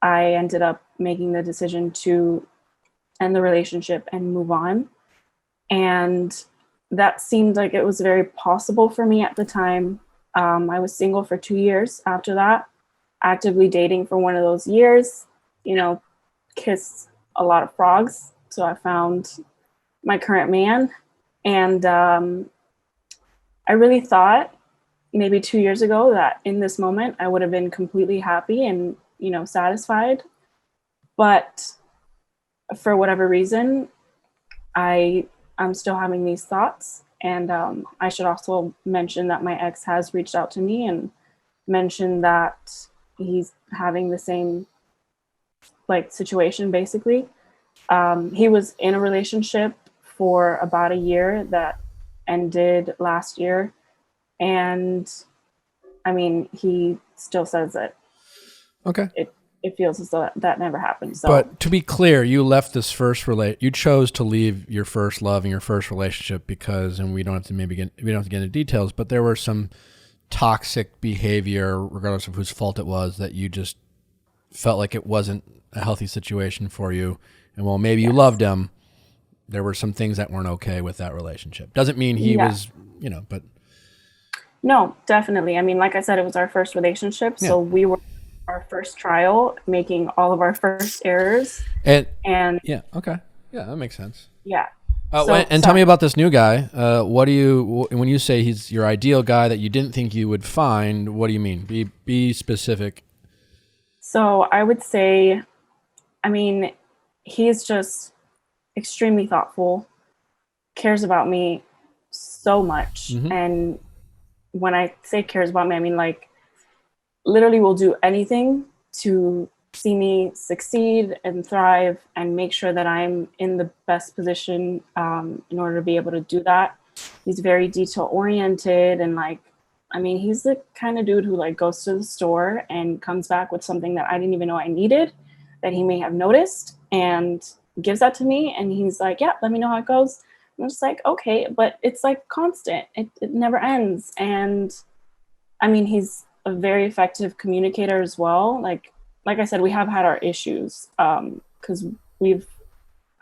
I ended up making the decision to end the relationship and move on. And that seemed like it was very possible for me at the time. I was single for 2 years after that, actively dating for one of those years, kissed a lot of frogs. So I found my current man. And I really thought maybe 2 years ago that in this moment I would have been completely happy and, satisfied. But for whatever reason, I'm still having these thoughts. And I should also mention that my ex has reached out to me and mentioned that he's having the same situation, basically. He was in a relationship for about a year that ended last year. And I mean, he still says that it feels as though that never happened. So, but to be clear, you left this you chose to leave your first love and your first relationship because, and we don't have to get into details, but there were some toxic behavior, regardless of whose fault it was, that you just felt like it wasn't a healthy situation for you. And while maybe you loved him, there were some things that weren't okay with that relationship. Doesn't mean he was, but. No, definitely. I mean, like I said, it was our first relationship. So we were our first trial, making all of our first errors. And yeah, okay. Yeah, that makes sense. Yeah. Tell me about this new guy. What do you, when you say he's your ideal guy that you didn't think you would find, what do you mean? Be specific. So I would say, I mean, he's just extremely thoughtful, cares about me so much. And when I say cares about me, I mean, like, literally will do anything to see me succeed and thrive and make sure that I'm in the best position in order to be able to do that. He's very detail oriented, and like, I mean, he's the kind of dude who like goes to the store and comes back with something that I didn't even know I needed, that he may have noticed, and gives that to me. And he's like, yeah, let me know how it goes. I'm just like, okay, but it's like constant. It never ends. And I mean, he's a very effective communicator as well. Like I said, we have had our issues because we've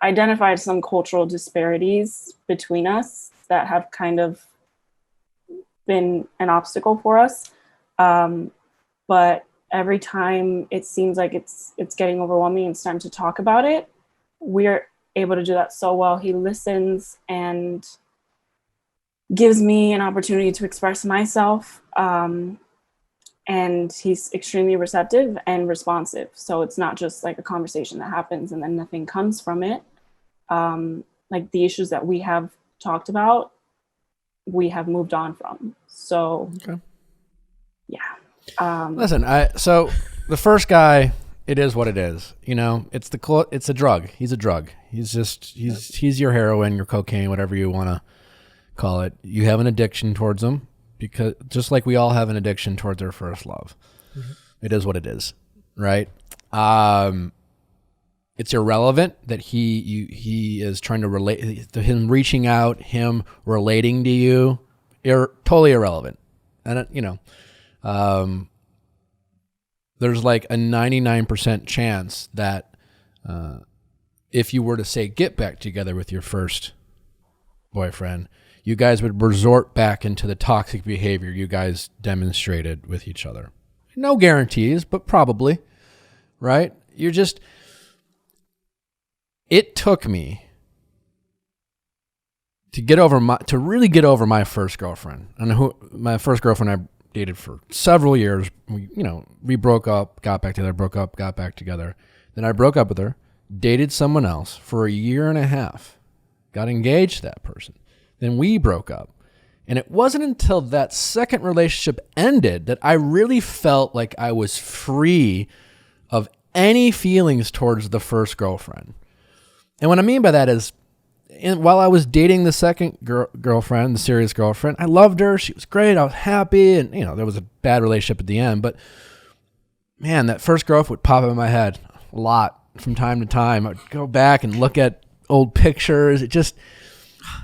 identified some cultural disparities between us that have kind of been an obstacle for us. But every time it seems like it's getting overwhelming, it's time to talk about it, we're able to do that so well. He listens and gives me an opportunity to express myself. And he's extremely receptive and responsive. So it's not just like a conversation that happens and then nothing comes from it. Like the issues that we have talked about, we have moved on from. So, yeah. Listen, so the first guy, it is what it is. You know, it's a drug. He's a drug. He's your heroin, your cocaine, whatever you want to call it. You have an addiction towards him, because just like we all have an addiction towards our first love. It is what it is, right? It's irrelevant that he is trying to relate to him, reaching out, him relating to you. Totally irrelevant. And there's like a 99% chance that if you were to say get back together with your first boyfriend, you guys would resort back into the toxic behavior you guys demonstrated with each other. No guarantees, but probably, right? It took me to really get over my first girlfriend. And my first girlfriend I dated for several years. We broke up, got back together, broke up, got back together. Then I broke up with her, dated someone else for a year and a half, got engaged to that person. Then we broke up. And it wasn't until that second relationship ended that I really felt like I was free of any feelings towards the first girlfriend. And what I mean by that is, while I was dating the second girlfriend, the serious girlfriend, I loved her. She was great. I was happy. And, there was a bad relationship at the end. But, man, that first girlfriend would pop in my head a lot from time to time. I'd go back and look at old pictures.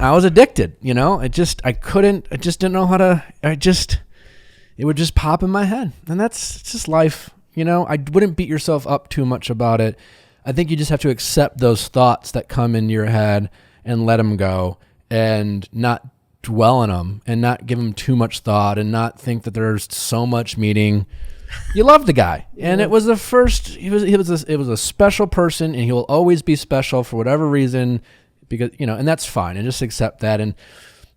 I was addicted, I just didn't know how to, it would just pop in my head. And it's just life, I wouldn't beat yourself up too much about it. I think you just have to accept those thoughts that come into your head and let them go and not dwell on them and not give them too much thought and not think that there's so much meaning. You love the guy. And it was the first, it was a special person, and he will always be special for whatever reason. Because, and that's fine, and just accept that, and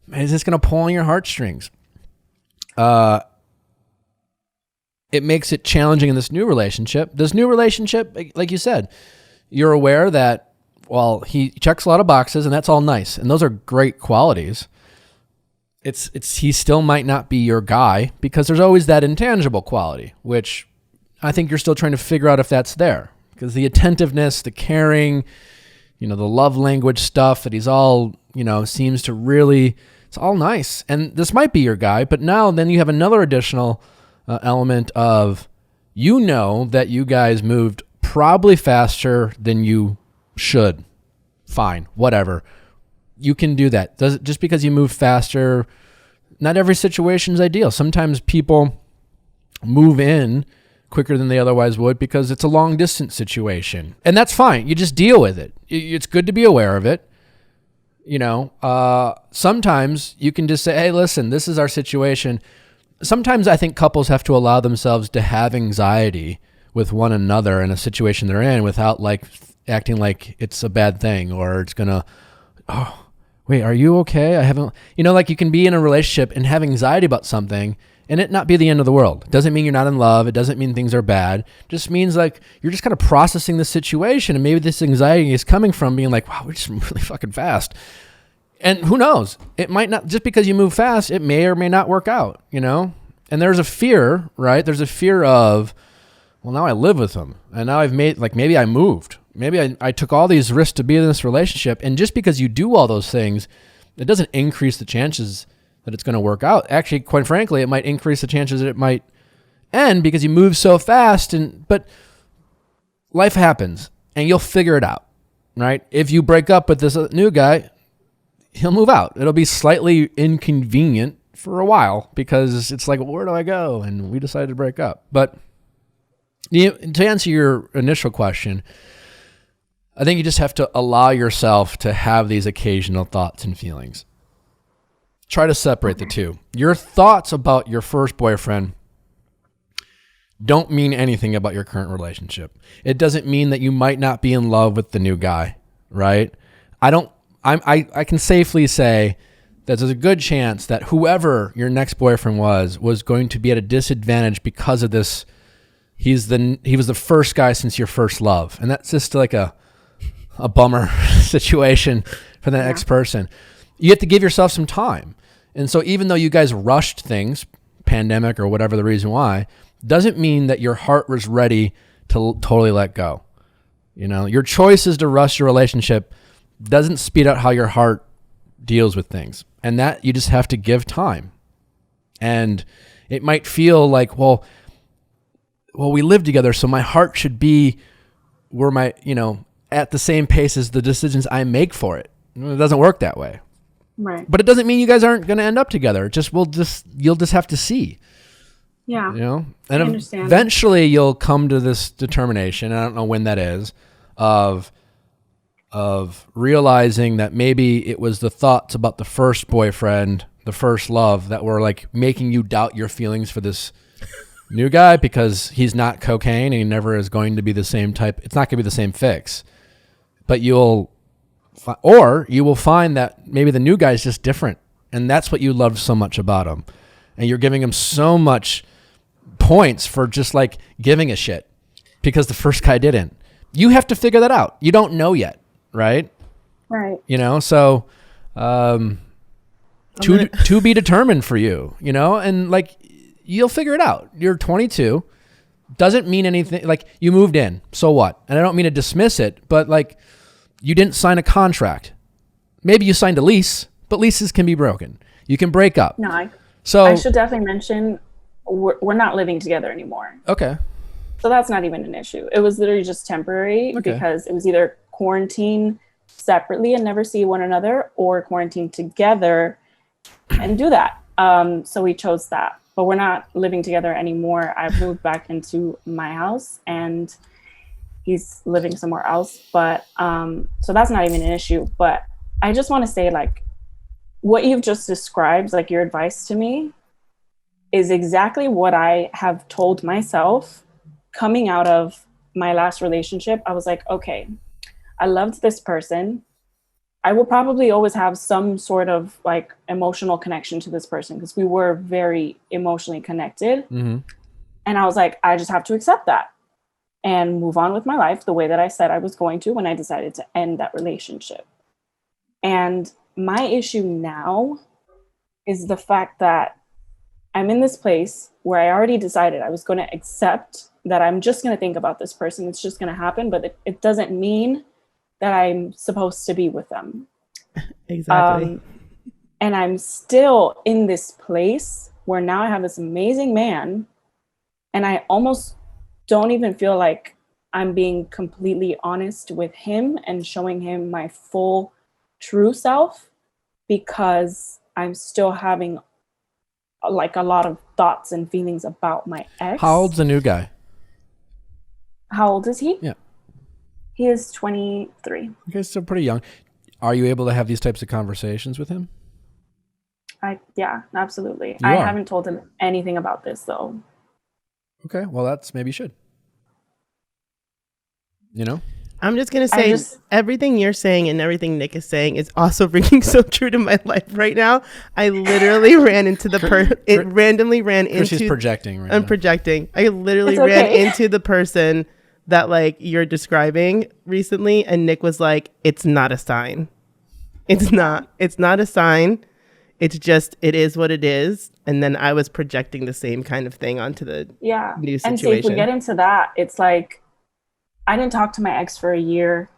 it's just going to pull on your heartstrings. It makes it challenging in this new relationship. This new relationship, like you said, you're aware that, well, he checks a lot of boxes, and that's all nice, and those are great qualities. He still might not be your guy, because there's always that intangible quality, which I think you're still trying to figure out if that's there. Because the attentiveness, the caring, the love language stuff that he's all, seems to really, it's all nice. And this might be your guy, but now then you have another additional element of, that you guys moved probably faster than you should. Fine, whatever. You can do that. Just because you move faster, not every situation is ideal. Sometimes people move in quicker than they otherwise would because it's a long distance situation. And that's fine. You just deal with it. It's good to be aware of it. Sometimes you can just say, hey, listen, this is our situation. Sometimes I think couples have to allow themselves to have anxiety with one another in a situation they're in without like acting like it's a bad thing or it's gonna, oh, wait, are you okay? I haven't, like you can be in a relationship and have anxiety about something and it not be the end of the world. It doesn't mean you're not in love. It doesn't mean things are bad. It just means like you're just kind of processing the situation, and maybe this anxiety is coming from being like, wow, we're just really fucking fast. And who knows? It might not, just because you move fast, it may or may not work out, And there's a fear, right? There's a fear of, well, now I live with them and now I've made, like, maybe I moved. Maybe I took all these risks to be in this relationship. And just because you do all those things, it doesn't increase the chances that it's going to work out. Actually, quite frankly, it might increase the chances that it might end because you move so fast. But life happens and you'll figure it out, right? If you break up with this new guy, he'll move out. It'll be slightly inconvenient for a while because it's like, where do I go? And we decided to break up. But to answer your initial question, I think you just have to allow yourself to have these occasional thoughts and feelings. Try to separate the two. Your thoughts about your first boyfriend don't mean anything about your current relationship. It doesn't mean that you might not be in love with the new guy, right? I can safely say that there's a good chance that whoever your next boyfriend was going to be at a disadvantage because of this. He was the first guy since your first love. And that's just like a bummer situation for the next person. You have to give yourself some time. And so even though you guys rushed things, pandemic or whatever the reason why, doesn't mean that your heart was ready to totally let go. Your choices to rush your relationship doesn't speed out how your heart deals with things. And that you just have to give time. And it might feel like, well, we live together, so my heart should be where my, at the same pace as the decisions I make for it. It doesn't work that way. Right. But it doesn't mean you guys aren't going to end up together. You'll just have to see. Yeah. And I understand. Eventually you'll come to this determination, I don't know when that is, of realizing that maybe it was the thoughts about the first boyfriend, the first love, that were like making you doubt your feelings for this new guy because he's not cocaine and he never is going to be the same type. It's not going to be the same fix. But you will find that maybe the new guy is just different. And that's what you loved so much about him. And you're giving him so much points for just like giving a shit because the first guy didn't. You have to figure that out. You don't know yet. Right. So, to be determined for you, and like, you'll figure it out. You're 22. Doesn't mean anything. Like, you moved in. So what? And I don't mean to dismiss it, but like, you didn't sign a contract. Maybe you signed a lease, but leases can be broken. You can break up. No, I So should definitely mention we're not living together anymore. Okay. So that's not even an issue. It was literally just temporary because it was either quarantine separately and never see one another, or quarantine together and do that. So we chose that. But we're not living together anymore. I've moved back into my house and he's living somewhere else. But so that's not even an issue. But I just want to say, like, what you've just described, like your advice to me, is exactly what I have told myself coming out of my last relationship. I was like, okay, I loved this person. I will probably always have some sort of like emotional connection to this person because we were very emotionally connected. Mm-hmm. And I was like, I just have to accept that and move on with my life the way that I said I was going to when I decided to end that relationship. And my issue now is the fact that I'm in this place where I already decided I was going to accept that I'm just going to think about this person. It's just going to happen, but it doesn't mean that I'm supposed to be with them. Exactly. And I'm still in this place where now I have this amazing man, and I almost don't even feel like I'm being completely honest with him and showing him my full true self, because I'm still having like a lot of thoughts and feelings about my ex. How old's the new guy? How old is he? Yeah. He is 23. Okay, still pretty young. Are you able to have these types of conversations with him? Yeah, absolutely. You I are. haven't told him anything about this though. Okay, well, maybe you should. You know? I'm just gonna say everything you're saying and everything Nick is saying is also ringing so true to my life right now. I literally ran into it randomly ran into. She's projecting right I'm now. projecting. I literally It's ran okay. into the person that like you're describing recently, and Nick was like, "It's not a sign. It's not. It's not a sign. It's just it is what it is." And then I was projecting the same kind of thing onto the new situation. And see, if we get into that, it's like I didn't talk to my ex for a year.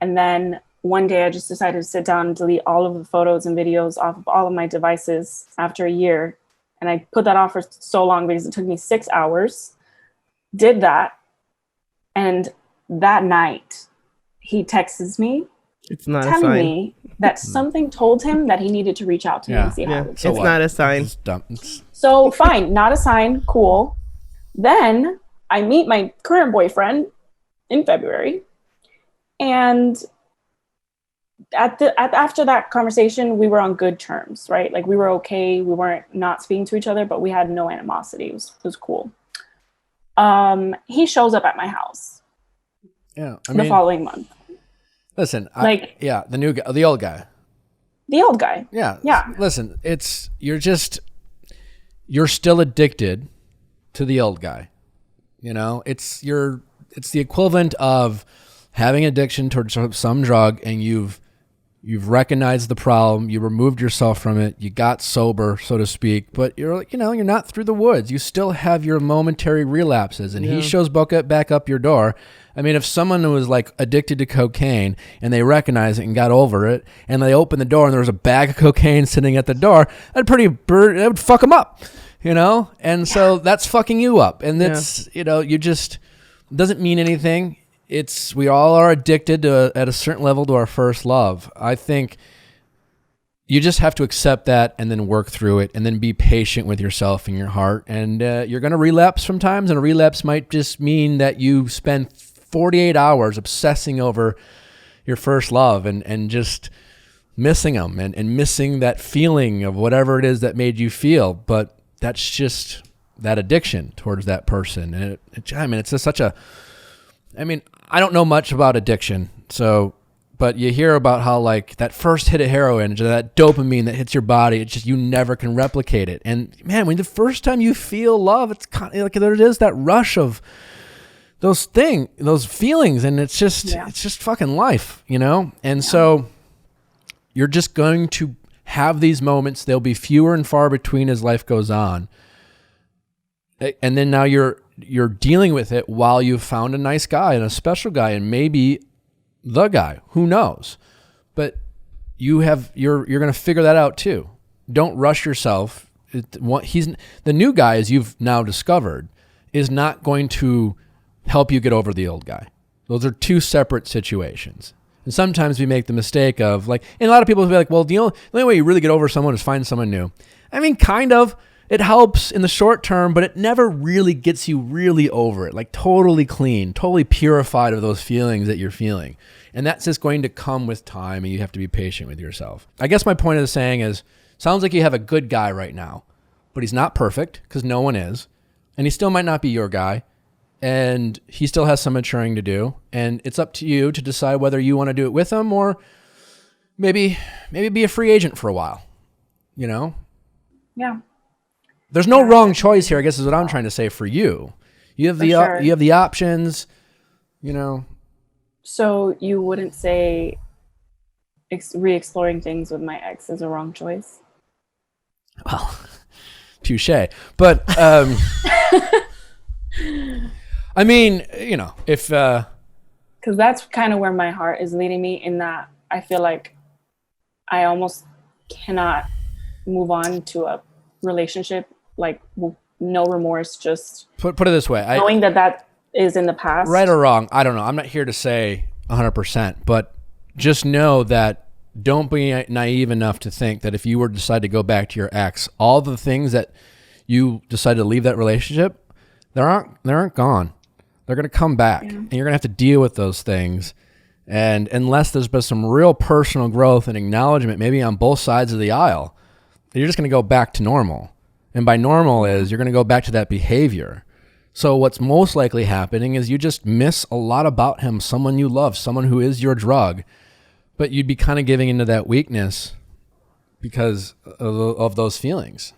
And then one day I just decided to sit down and delete all of the photos and videos off of all of my devices after a year. And I put that off for so long because it took me 6 hours. Did that. And that night he texts me It's not a telling sign. me that something told him that he needed to reach out to me and see how I was So it's what? not a sign. It's dumb. So fine, not a sign, cool. Then I meet my current boyfriend in February, and after that conversation, we were on good terms, right? Like we were okay. We weren't not speaking to each other, but we had no animosity. It was cool. He shows up at my house Yeah, I the mean, following month. listen, Like- the new guy, the old guy. The old guy. Yeah. Yeah. Listen, you're still addicted to the old guy. You know, it's the equivalent of having addiction towards some drug, and you've recognized the problem, you removed yourself from it, you got sober, so to speak, but you're not through the woods. You still have your momentary relapses, and he shows back up your door. I mean, if someone was like addicted to cocaine and they recognized it and got over it, and they opened the door and there was a bag of cocaine sitting at the door, that would fuck them up, you know? And so that's fucking you up. And it's, you just, doesn't mean anything. We all are addicted at a certain level to our first love. I think you just have to accept that and then work through it and then be patient with yourself and your heart. And you're going to relapse sometimes, and a relapse might just mean that you spend 48 hours obsessing over your first love and just missing them and missing that feeling of whatever it is that made you feel. But that's just that addiction towards that person. And it's just I don't know much about addiction, but you hear about how like that first hit of heroin, or that dopamine that hits your body, it's just, you never can replicate it. And man, when the first time you feel love, it's kind of like there it is, that rush of those feelings, and it's just fucking life, you know? And so you're just going to have these moments. They'll be fewer and far between as life goes on. And then now you're dealing with it while you've found a nice guy and a special guy and maybe the guy, who knows? But you're going to figure that out too. Don't rush yourself. The new guy, as you've now discovered, is not going to help you get over the old guy. Those are two separate situations. And sometimes we make the mistake of and a lot of people will be like, well, the only way you really get over someone is find someone new. I mean, kind of. It helps in the short term, but it never really gets you really over it, like totally clean, totally purified of those feelings that you're feeling. And that's just going to come with time, and you have to be patient with yourself. I guess my point of the saying is, sounds like you have a good guy right now, but he's not perfect, because no one is. And he still might not be your guy. And he still has some maturing to do. And it's up to you to decide whether you want to do it with him, or maybe be a free agent for a while, you know? Yeah. There's no wrong choice here, I guess is what I'm trying to say for you. You have you have the options, you know. So you wouldn't say re-exploring things with my ex is a wrong choice? Well, touche. But I mean, you know, if because that's kind of where my heart is leading me, in that I feel like I almost cannot move on to a relationship like no remorse, just put it this way, knowing that is in the past. Right or wrong, I don't know. I'm not here to say 100%, but just know that don't be naive enough to think that if you were to decide to go back to your ex, all the things that you decided to leave that relationship, they aren't gone. They're going to come back, and you're going to have to deal with those things. And unless there's been some real personal growth and acknowledgement, maybe on both sides of the aisle, you're just going to go back to normal. And by normal is you're going to go back to that behavior. So what's most likely happening is you just miss a lot about him, someone you love, someone who is your drug, but you'd be kind of giving into that weakness because of those feelings.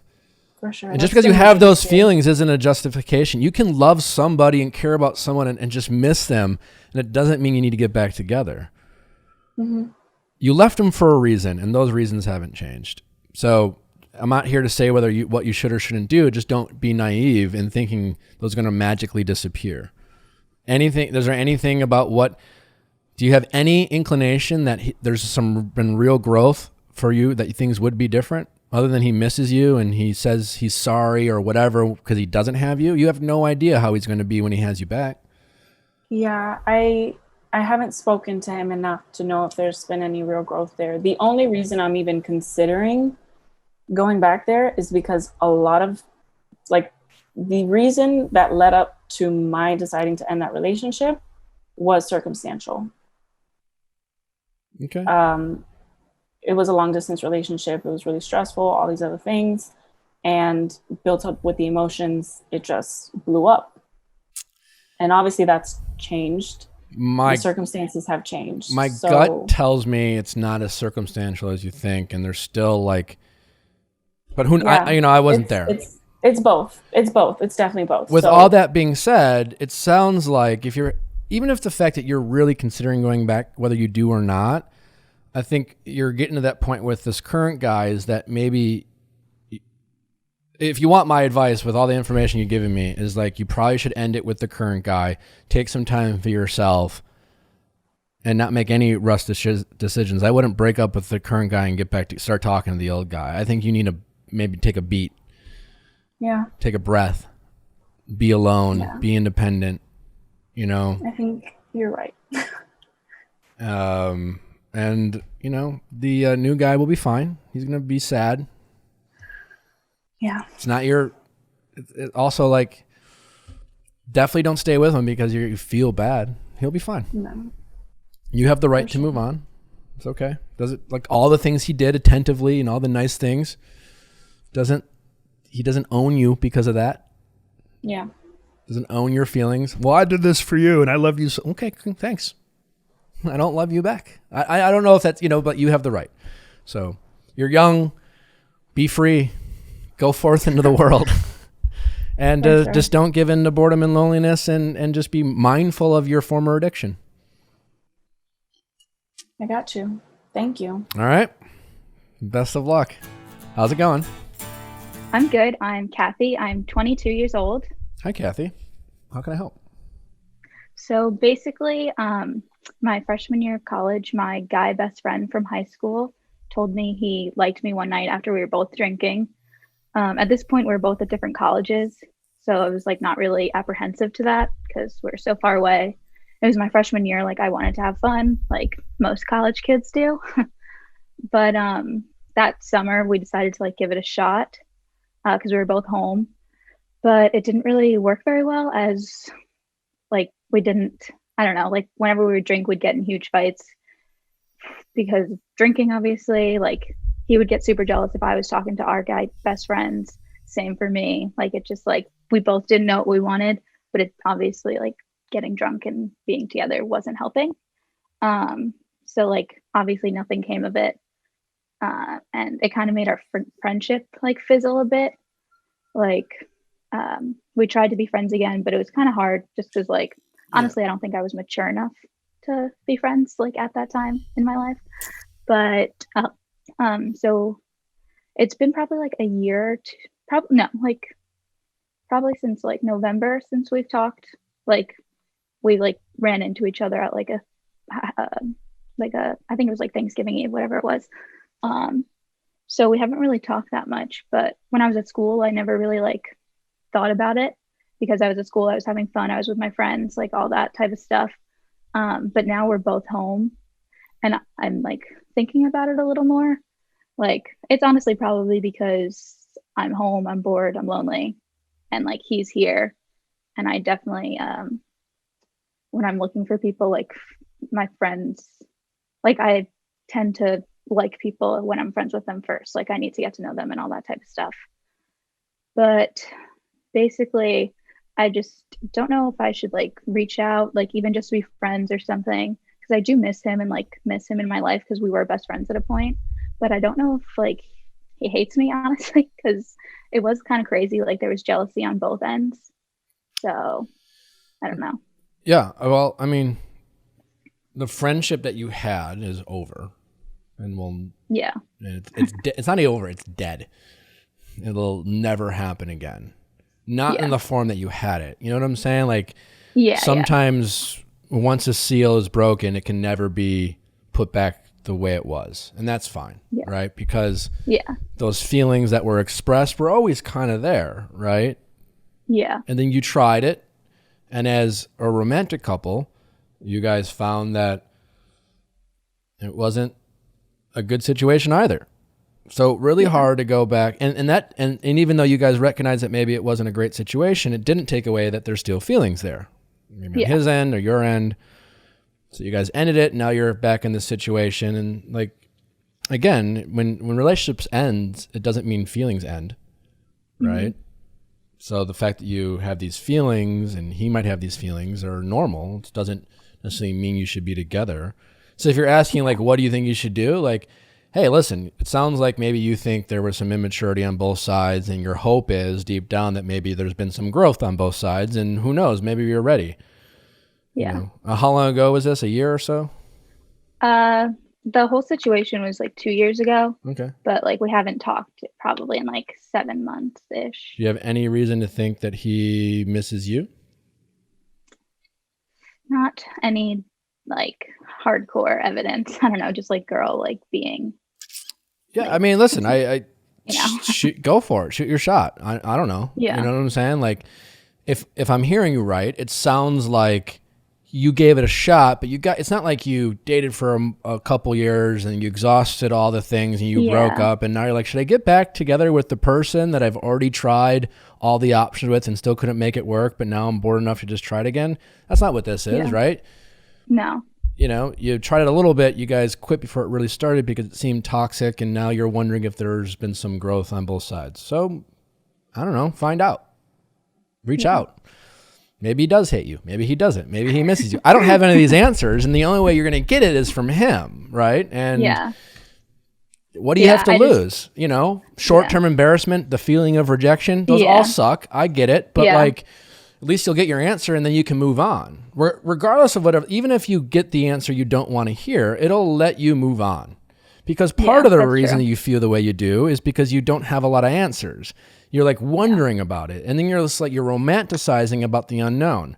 For sure. And just because you have those feelings isn't a justification. You can love somebody and care about someone and just miss them, and it doesn't mean you need to get back together. Mm-hmm. You left them for a reason, and those reasons haven't changed. So I'm not here to say what you should or shouldn't do. Just don't be naive in thinking those are going to magically disappear. Is there anything about do you have any inclination that there's been real growth for you, that things would be different? Other than he misses you and he says he's sorry or whatever because he doesn't have you? You have no idea how he's going to be when he has you back. Yeah, I haven't spoken to him enough to know if there's been any real growth there. The only reason I'm even considering going back there is because a lot of, like, the reason that led up to my deciding to end that relationship was circumstantial. Okay. It was a long distance relationship. It was really stressful, all these other things, and built up with the emotions, it just blew up. And obviously that's changed. The circumstances have changed. My gut tells me it's not as circumstantial as you think, and there's still but I wasn't there. It's both. It's both. It's definitely both. With all that being said, it sounds like even if the fact that you're really considering going back, whether you do or not, I think you're getting to that point with this current guy is that maybe, if you want my advice with all the information you've given me, is you probably should end it with the current guy, take some time for yourself, and not make any rush decisions. I wouldn't break up with the current guy and get back to start talking to the old guy. I think you need to maybe take a beat. Yeah. Take a breath. Be alone. Be independent. I think you're right. And the new guy will be fine. He's gonna be sad. Yeah. It's not also definitely don't stay with him because you feel bad. He'll be fine. No. You have the right to move on. It's okay. Does it all the things he did attentively and all the nice things? He doesn't own you because of that? Yeah. Doesn't own your feelings. Well, I did this for you and I love you. So, okay, thanks. I don't love you back. I don't know if that's, but you have the right. So you're young, be free, go forth into the world. And just don't give in to boredom and loneliness and just be mindful of your former addiction. I got you. Thank you. All right. Best of luck. How's it going? I'm good. I'm Kathy. I'm 22 years old. Hi, Kathy. How can I help? So basically, my freshman year of college, my guy best friend from high school told me he liked me one night after we were both drinking. At this point, we were both at different colleges. So I was not really apprehensive to that because we were so far away. It was my freshman year. I wanted to have fun like most college kids do. But that summer we decided to give it a shot because we were both home. But it didn't really work very well as we didn't, I don't know, whenever we would drink, we'd get in huge fights because drinking, obviously, he would get super jealous if I was talking to our guy best friends. Same for me. It just we both didn't know what we wanted, but it obviously getting drunk and being together wasn't helping. So obviously nothing came of it. And it kind of made our friendship fizzle a bit. We tried to be friends again, but it was kind of hard just because honestly, I don't think I was mature enough to be friends at that time in my life. But so it's been probably a year probably since November since we've talked. We ran into each other at I think it was Thanksgiving Eve, whatever it was. So we haven't really talked that much, but when I was at school, I never really thought about it because I was at school, I was having fun, I was with my friends, all that type of stuff. But now we're both home and I'm thinking about it a little more. It's honestly probably because I'm home, I'm bored, I'm lonely, and he's here. And I definitely when I'm looking for people, like my friends, like I tend to like people when I'm friends with them first. Like I need to get to know them and all that type of stuff. But basically, I just don't know if I should like reach out, like even just to be friends or something, because I do miss him and like miss him in my life because we were best friends at a point. But I don't know if like he hates me, honestly, because it was kind of crazy. Like there was jealousy on both ends. So I don't know. Yeah. Well, I mean, the friendship that you had is over, and yeah, it's not over. It's dead. It'll never happen again. Not in the form that you had it. You know what I'm saying? Like, sometimes once a seal is broken, it can never be put back the way it was, and that's fine, right? Because those feelings that were expressed were always kind of there, right? Yeah. And then you tried it, and as a romantic couple, you guys found that it wasn't a good situation either. So really hard to go back, and even though you guys recognize that maybe it wasn't a great situation, it didn't take away that there's still feelings there, maybe on his end or your end. So you guys ended it. Now you're back in this situation, and like again, when relationships end, it doesn't mean feelings end, right? Mm-hmm. So the fact that you have these feelings and he might have these feelings are normal. It doesn't necessarily mean you should be together. So if you're asking like, what do you think you should do? Like, hey, listen, it sounds like maybe you think there was some immaturity on both sides, and your hope is deep down that maybe there's been some growth on both sides, and who knows, maybe you're ready. Yeah. You know? How long ago was this? A year or so? The whole situation was like 2 years ago. Okay. But like we haven't talked probably in like 7 months ish. Do you have any reason to think that he misses you? Not any like hardcore evidence. I don't know, just like girl like being. Yeah, like, I mean, listen, I you know. go for it. Shoot your shot. I don't know. Yeah. You know what I'm saying? Like, if I'm hearing you right, it sounds like you gave it a shot, but it's not like you dated for a couple years and you exhausted all the things and you broke up, and now you're like, should I get back together with the person that I've already tried all the options with and still couldn't make it work, but now I'm bored enough to just try it again? That's not what this is, right? No. You know, you tried it a little bit, you guys quit before it really started because it seemed toxic, and now you're wondering if there's been some growth on both sides. So, I don't know, find out. Reach out. Maybe he does hate you. Maybe he doesn't. Maybe he misses you. I don't have any of these answers, and the only way you're going to get it is from him, right? And what do you have to lose? You know, short-term embarrassment, the feeling of rejection, those all suck. I get it. But like, at least you'll get your answer, and then you can move on. Regardless of whatever, even if you get the answer you don't want to hear, it'll let you move on. Because part of the reason that you feel the way you do is because you don't have a lot of answers. You're like wondering about it. And then you're just like, you're romanticizing about the unknown.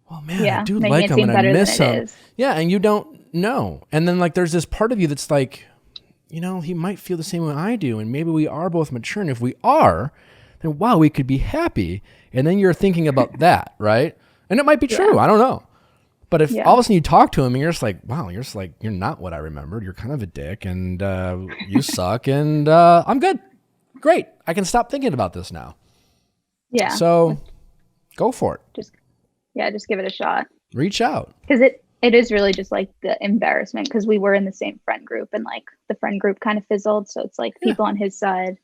Well, man, I do like him and I miss him. Yeah, and you don't know. And then like there's this part of you that's like, you know, he might feel the same way I do. And maybe we are both mature. And if we are, then wow, we could be happy. And then you're thinking about that, right? And it might be true. I don't know. But if all of a sudden you talk to him and you're just like, wow, you're just like, you're not what I remembered. You're kind of a dick and you suck and I'm good. Great. I can stop thinking about this now. Yeah. So go for it. Just give it a shot. Reach out. Because it is really just like the embarrassment, because we were in the same friend group and like the friend group kind of fizzled. So it's like people on his side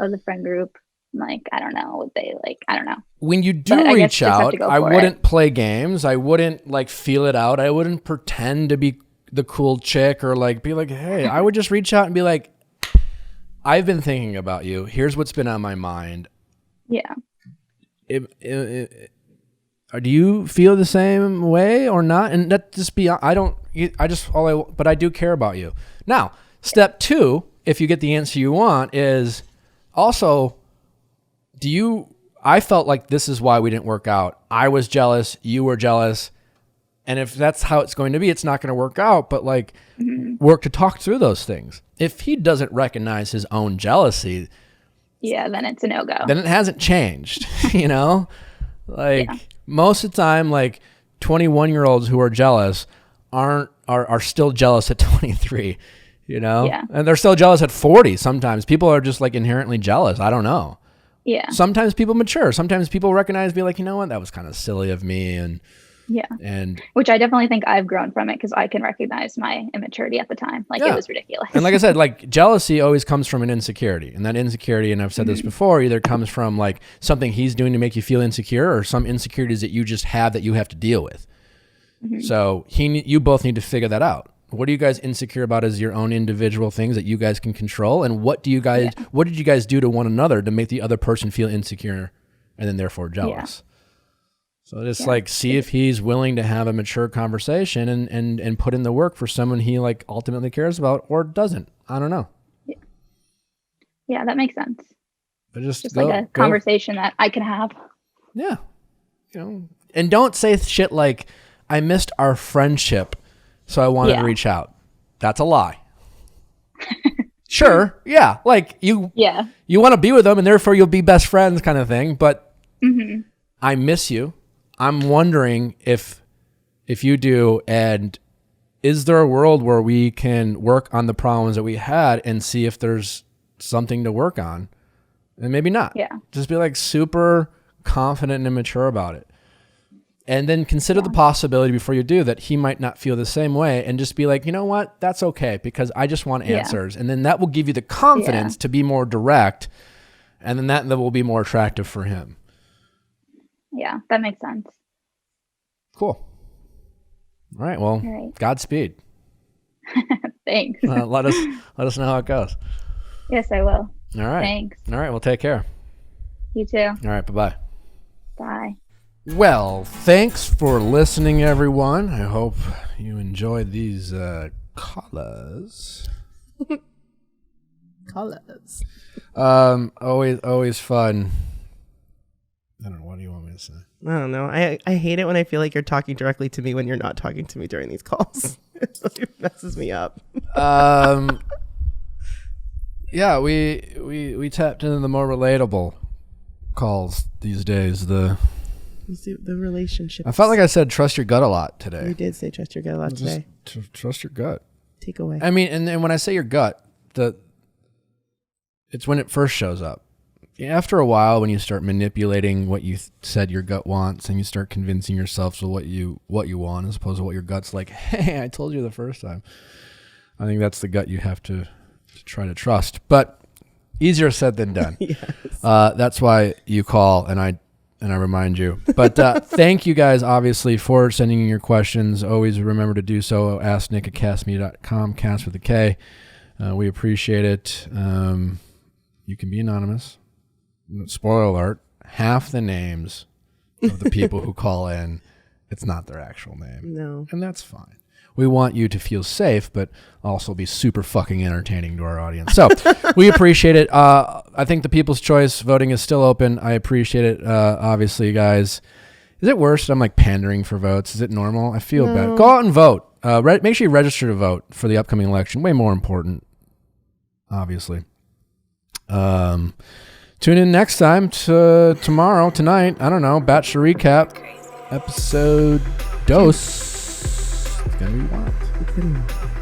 of the friend group, like, I don't know what they like. I don't know. When you do reach out, I wouldn't play games. I wouldn't like feel it out. I wouldn't pretend to be the cool chick or like be like, hey, I would just reach out and be like, I've been thinking about you. Here's what's been on my mind. Yeah. Do you feel the same way or not? And that just be, but I do care about you. Now, step 2, if you get the answer you want, is also, I felt like this is why we didn't work out. I was jealous. You were jealous. And if that's how it's going to be, it's not going to work out. But like, work to talk through those things. If he doesn't recognize his own jealousy, then it's a no-go. Then it hasn't changed, you know? Like most of the time, like 21-year-olds who are jealous are still jealous at 23, you know? Yeah. And they're still jealous at 40 sometimes. People are just like inherently jealous. I don't know. Yeah. Sometimes people mature. Sometimes people recognize, be like, you know what? That was kind of silly of me. And Yeah. And which I definitely think I've grown from it because I can recognize my immaturity at the time. Like it was ridiculous. And like I said, like jealousy always comes from an insecurity. And that insecurity, and I've said this before, either comes from like something he's doing to make you feel insecure or some insecurities that you just have that you have to deal with. So you both need to figure that out. What are you guys insecure about as your own individual things that you guys can control? And what did you guys do to one another to make the other person feel insecure and then therefore jealous? So just like see if he's willing to have a mature conversation and put in the work for someone he like ultimately cares about or doesn't. I don't know. Yeah, that makes sense. But just like a conversation that I can have. Yeah. And don't say shit like, I missed our friendship, so I wanted to reach out. That's a lie. Sure. Yeah. Like you want to be with them and therefore you'll be best friends kind of thing. But I miss you. I'm wondering if you do, and is there a world where we can work on the problems that we had and see if there's something to work on? And maybe not. Yeah. Just be like super confident and mature about it. And then consider the possibility before you do that he might not feel the same way, and just be like, you know what? That's okay because I just want answers. And then that will give you the confidence to be more direct, and then that will be more attractive for him. Yeah, that makes sense. Cool. All right. Well, Godspeed. Thanks. Let us know how it goes. Yes, I will. All right. Thanks. All right. Well, take care. You too. All right. Bye-bye. Bye. Well, thanks for listening, everyone. I hope you enjoyed these callers. Callers. Always fun. I don't know. What do you want me to say? I don't know. I hate it when I feel like you're talking directly to me when you're not talking to me during these calls. It messes me up. Yeah, we tapped into the more relatable calls these days. The relationship. I felt like I said trust your gut a lot today. You did say trust your gut a lot today. Trust your gut. Take away. I mean, and when I say your gut, it's when it first shows up. After a while, when you start manipulating what you said your gut wants, and you start convincing yourself to what you want, as opposed to what your gut's like, hey, I told you the first time. I think that's the gut you have to try to trust. But easier said than done. Yes. That's why you call, and I remind you. But thank you guys, obviously, for sending in your questions. Always remember to do so. Ask Nick at castmedia.com, cast with a K. We appreciate it. You can be anonymous. Spoiler alert, half the names of the people who call in, it's not their actual name. No. And that's fine. We want you to feel safe, but also be super fucking entertaining to our audience. So we appreciate it. I think the People's Choice voting is still open. I appreciate it. Obviously, guys. Is it worse that I'm like pandering for votes? Is it normal? I feel bad. Go out and vote. Make sure you register to vote for the upcoming election. Way more important, obviously. Tune in next time tonight. I don't know. Bachelor Recap. Episode dos. It's going to be wild.